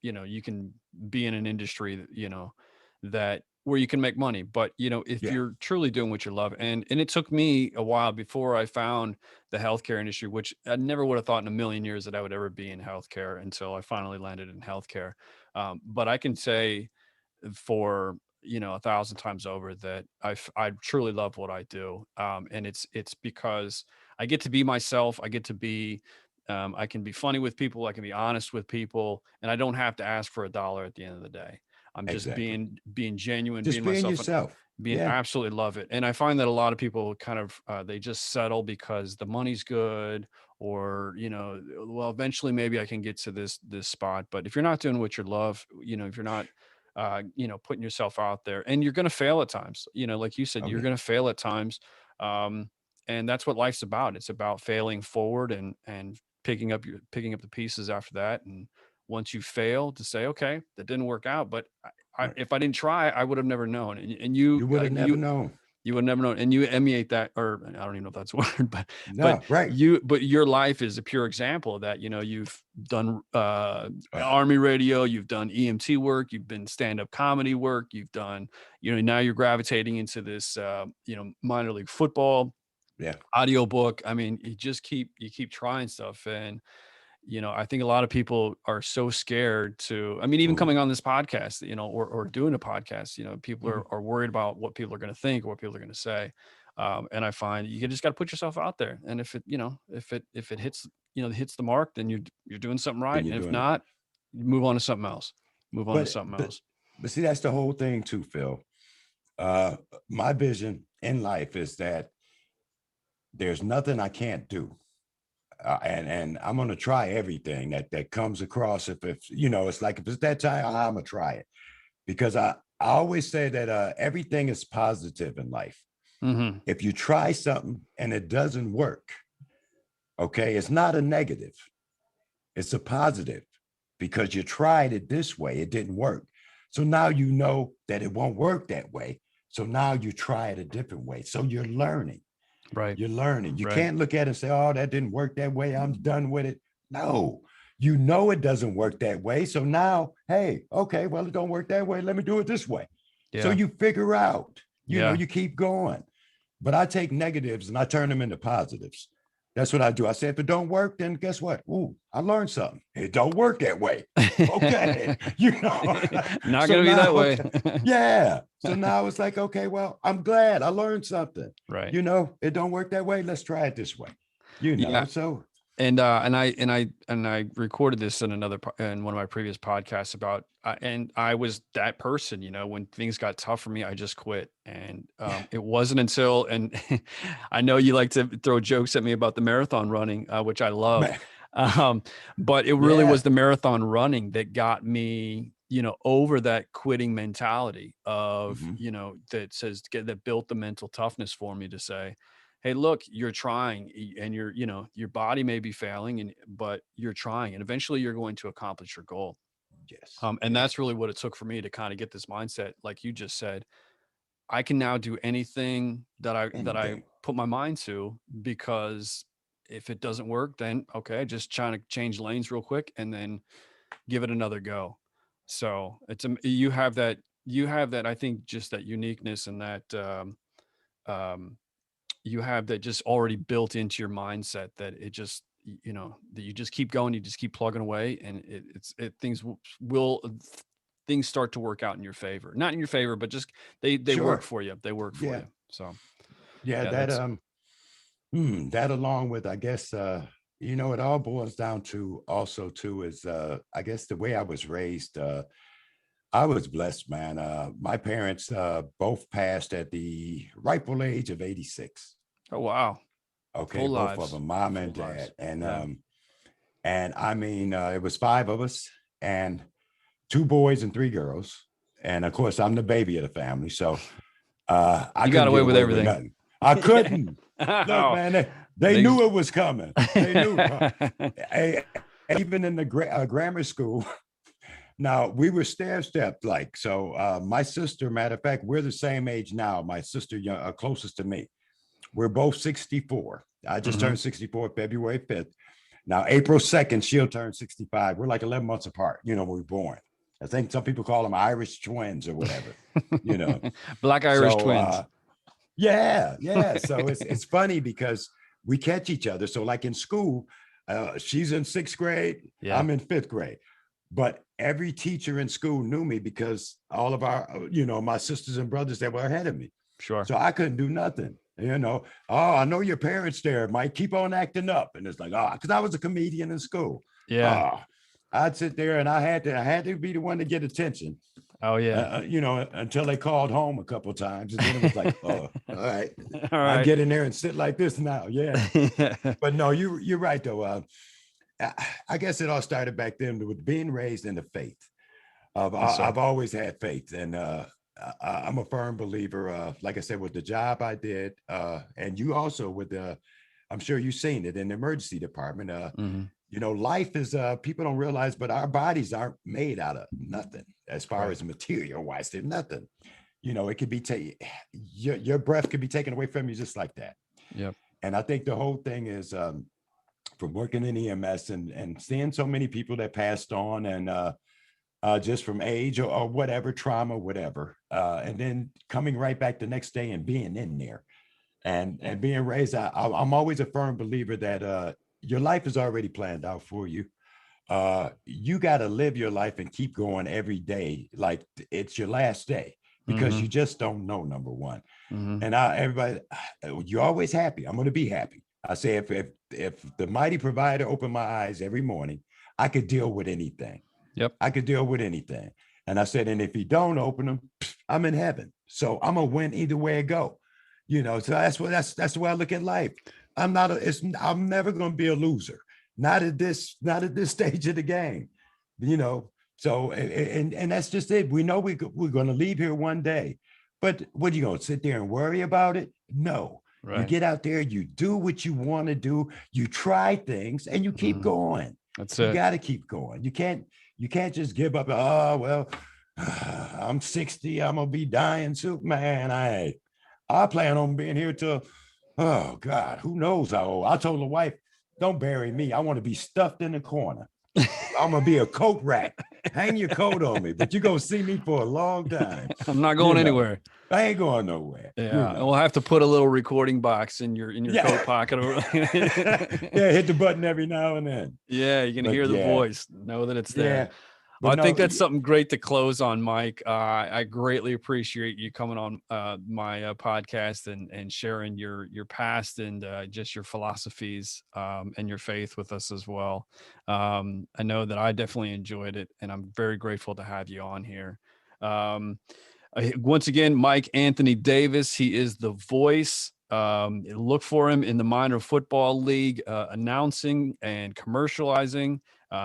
you can be in an industry that where you can make money. But if Yeah. you're truly doing what you love, and it took me a while before I found the healthcare industry, which I never would have thought in a million years that I would ever be in healthcare until I finally landed in healthcare. But I can say for 1,000 times over that I truly love what I do, and it's because I get to be myself. I get to be I can be funny with people. I can be honest with people, and I don't have to ask for a dollar at the end of the day. I'm just Exactly. being genuine, Just being being myself, and yourself. being Yeah. absolutely love it. And I find that a lot of people kind of they just settle because the money's good, or well, eventually maybe I can get to this spot. But if you're not doing what you love, if you're not putting yourself out there, and you're going to fail at times, like you said, Oh you're yeah. going to fail at times. Um, and that's what life's about. It's about failing forward and picking up the pieces after that. And once you fail, to say, okay, that didn't work out, but Right. if I didn't try, I would have never known. And You would have never known. you would never know, and you emulate that, or I don't even know if that's a word, but No, right. but your life is a pure example of that. You've done Uh, army radio, you've done EMT work, you've been stand-up comedy work, you've done, now you're gravitating into this minor league football yeah. audiobook. I mean, you keep trying stuff. And I think a lot of people are so scared to, I mean, even Ooh. coming on this podcast, or doing a podcast, people Mhm. are worried about what people are going to think or what people are going to say. And I find you just got to put yourself out there. And if it hits, hits the mark, then you're doing something Then right. you're And if doing it. not, move on to something else. Move on to But something but else. but see, that's the whole thing too, Phil. Uh, my vision in life is that there's nothing I can't do. And I'm gonna try everything that comes across. If it's like if it's that time, I'm gonna try it because I always say that everything is positive in life. Hmm. If you try something and it doesn't work, okay, it's not a negative, it's a positive because you tried it this way, it didn't work. So now you know that it won't work that way. So now you try it a different way. So you're learning. Right. You're learning. You Right. can't look at it and say, oh, that didn't work that way. I'm done with it. No, you know it doesn't work that way. So now, hey, okay, well, it don't work that way. Let me do it this way. So Yeah. you figure out, Yeah. you keep going. But I take negatives and I turn them into positives. That's what I do. I say, if it don't work, then guess what? Ooh, I learned something. It don't work that way. Okay. Not So gonna be now, that way. okay. Yeah. So now it's like, okay, well, I'm glad I learned something. Right. It don't work that way. Let's try it this way. Yeah. So And I recorded this in in one of my previous podcasts about, and I was that person, when things got tough for me, I just quit. And yeah, it wasn't until, and I know you like to throw jokes at me about the marathon running, which I love. man. Um, but it really Yeah. was the marathon running that got me, over that quitting mentality of, Mm-hmm. that built the mental toughness for me to say, hey, look, you're trying, and your body may be failing, but you're trying, and eventually you're going to accomplish your goal. Yes. And Yeah. that's really what it took for me to kind of get this mindset. Like you just said, I can now do anything that I Anything. put my mind to, because if it doesn't work, then okay, just trying to change lanes real quick and then give it another go. So you have that, I think, just that uniqueness, and that um, you have that just already built into your mindset, that it just, that you just keep going, you just keep plugging away, and things start to work out in your favor. Not in your favor, but just they work Sure. for you. They work for Yeah. you. So Yeah. yeah, that's That along with, I guess, it all boils down to also too is I guess the way I was raised, I was blessed, man. My parents both passed at the rightful age of 86. oh wow, Okay, full both of lives, them, mom full and lives. dad. And Yeah. I mean, it was five of us and two boys and three girls. And of course, I'm the baby of the family. So I You got couldn't away get with away with everything. nothing. I couldn't. Look, Oh, man, they they knew it was coming. They knew. Hey, even in the grammar school, now we were stair-stepped like. So my sister, matter of fact, we're the same age now. My sister, closest to me, we're both 64. I just Mhm. turned 64 February 5th. Now, April 2nd, she'll turn 65. We're like 11 months apart, when we were born. I think some people call them Irish twins or whatever, you know. Black Irish So twins. yeah, yeah. So it's funny because we catch each other. So like in school, she's in sixth grade, Yeah, I'm in fifth grade. But every teacher in school knew me because all of our, my sisters and brothers that were ahead of me. sure. So I couldn't do nothing. Oh, I know your parents there might keep on acting up. And it's like, because I was a comedian in school. Yeah. Oh, I'd sit there and I had to be the one to get attention Oh yeah. until they called home a couple of times. And then it was like, oh, all right, All I right. get in there and sit like this now. Yeah. But no, you're right, though. I guess it all started back then with being raised in the faith. Yes, sir. I've always had faith, and I'm a firm believer. Like I said, with the job I did, and you also with the, I'm sure you've seen it in the emergency department. Mhm. Life is people don't realize, but our bodies aren't made out of nothing as far Right. as material wise. They're nothing. It could be your breath could be taken away from you just like that. Yep. And I think the whole thing is from working in EMS and seeing so many people that passed on and just from age or whatever, trauma, whatever. And then coming right back the next day and being in there and being raised. I'm always a firm believer that your life is already planned out for you. You got to live your life and keep going every day like it's your last day because you Mhm. just don't know, number one. Mhm. And everybody, you're always happy. I'm going to be happy. I say if the mighty provider opened my eyes every morning, I could deal with anything. Yep. I could deal with anything. And I said, and if he don't open them, I'm in heaven. So I'm gonna win either way it go. So that's the way I look at life. I'm never gonna be a loser. Not at this stage of the game. You know, so and that's just it. We know we're gonna leave here one day. But what are you gonna sit there and worry about it? No. You Right. get out there, you do what you want to do, you try things, and you keep Mhm. going. That's You it. got to keep going. You can't just give up. Oh well, I'm 60. I'm gonna be dying soon, man. I plan on being here till, oh God, who knows how old. I told the wife, don't bury me. I want to be stuffed in the corner. I'm gonna be a coat rack. Hang your coat on me, but you're gonna see me for a long time. I'm not You going know, anywhere. I ain't going nowhere. Yeah, and we'll have to put a little recording box in your coat Yeah. pocket. Yeah, hit the button every now and then. Yeah, you can But hear the yeah, voice, know that it's there. yeah. Well, But I think no, that's something great to close on, Mike. I greatly appreciate you coming on my podcast and sharing your past and just your philosophies and your faith with us as well. I know that I definitely enjoyed it, and I'm very grateful to have you on here. Um, Once again, Mike Anthony Davis. He is the voice. Look for him in the minor football league, announcing and commercializing.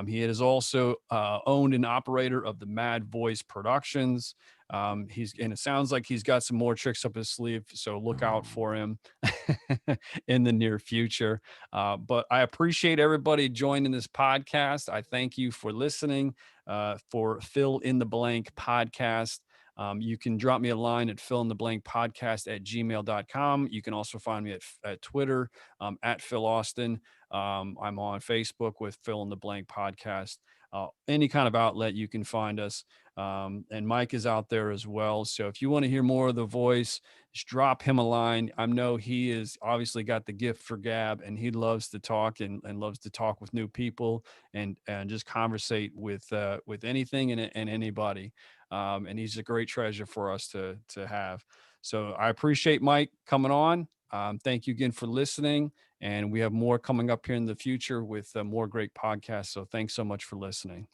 He is also owned and operator of the MADDAWG Productions. And it sounds like he's got some more tricks up his sleeve, so look out for him in the near future. But I appreciate everybody joining this podcast. I thank you for listening for Fill in the Blank podcast. You can drop me a line at fillintheblankpodcast@gmail.com. You can also find me at Twitter at Phil Austin. I'm on Facebook with Fill in the Blank Podcast. Any kind of outlet you can find us. And Mike is out there as well. So if you want to hear more of the voice, just drop him a line. I know he is obviously got the gift for gab, and he loves to talk and loves to talk with new people and just conversate with anything and anybody. And he's a great treasure for us to have. So I appreciate Mike coming on. Thank you again for listening, and we have more coming up here in the future with more great podcasts. So thanks so much for listening.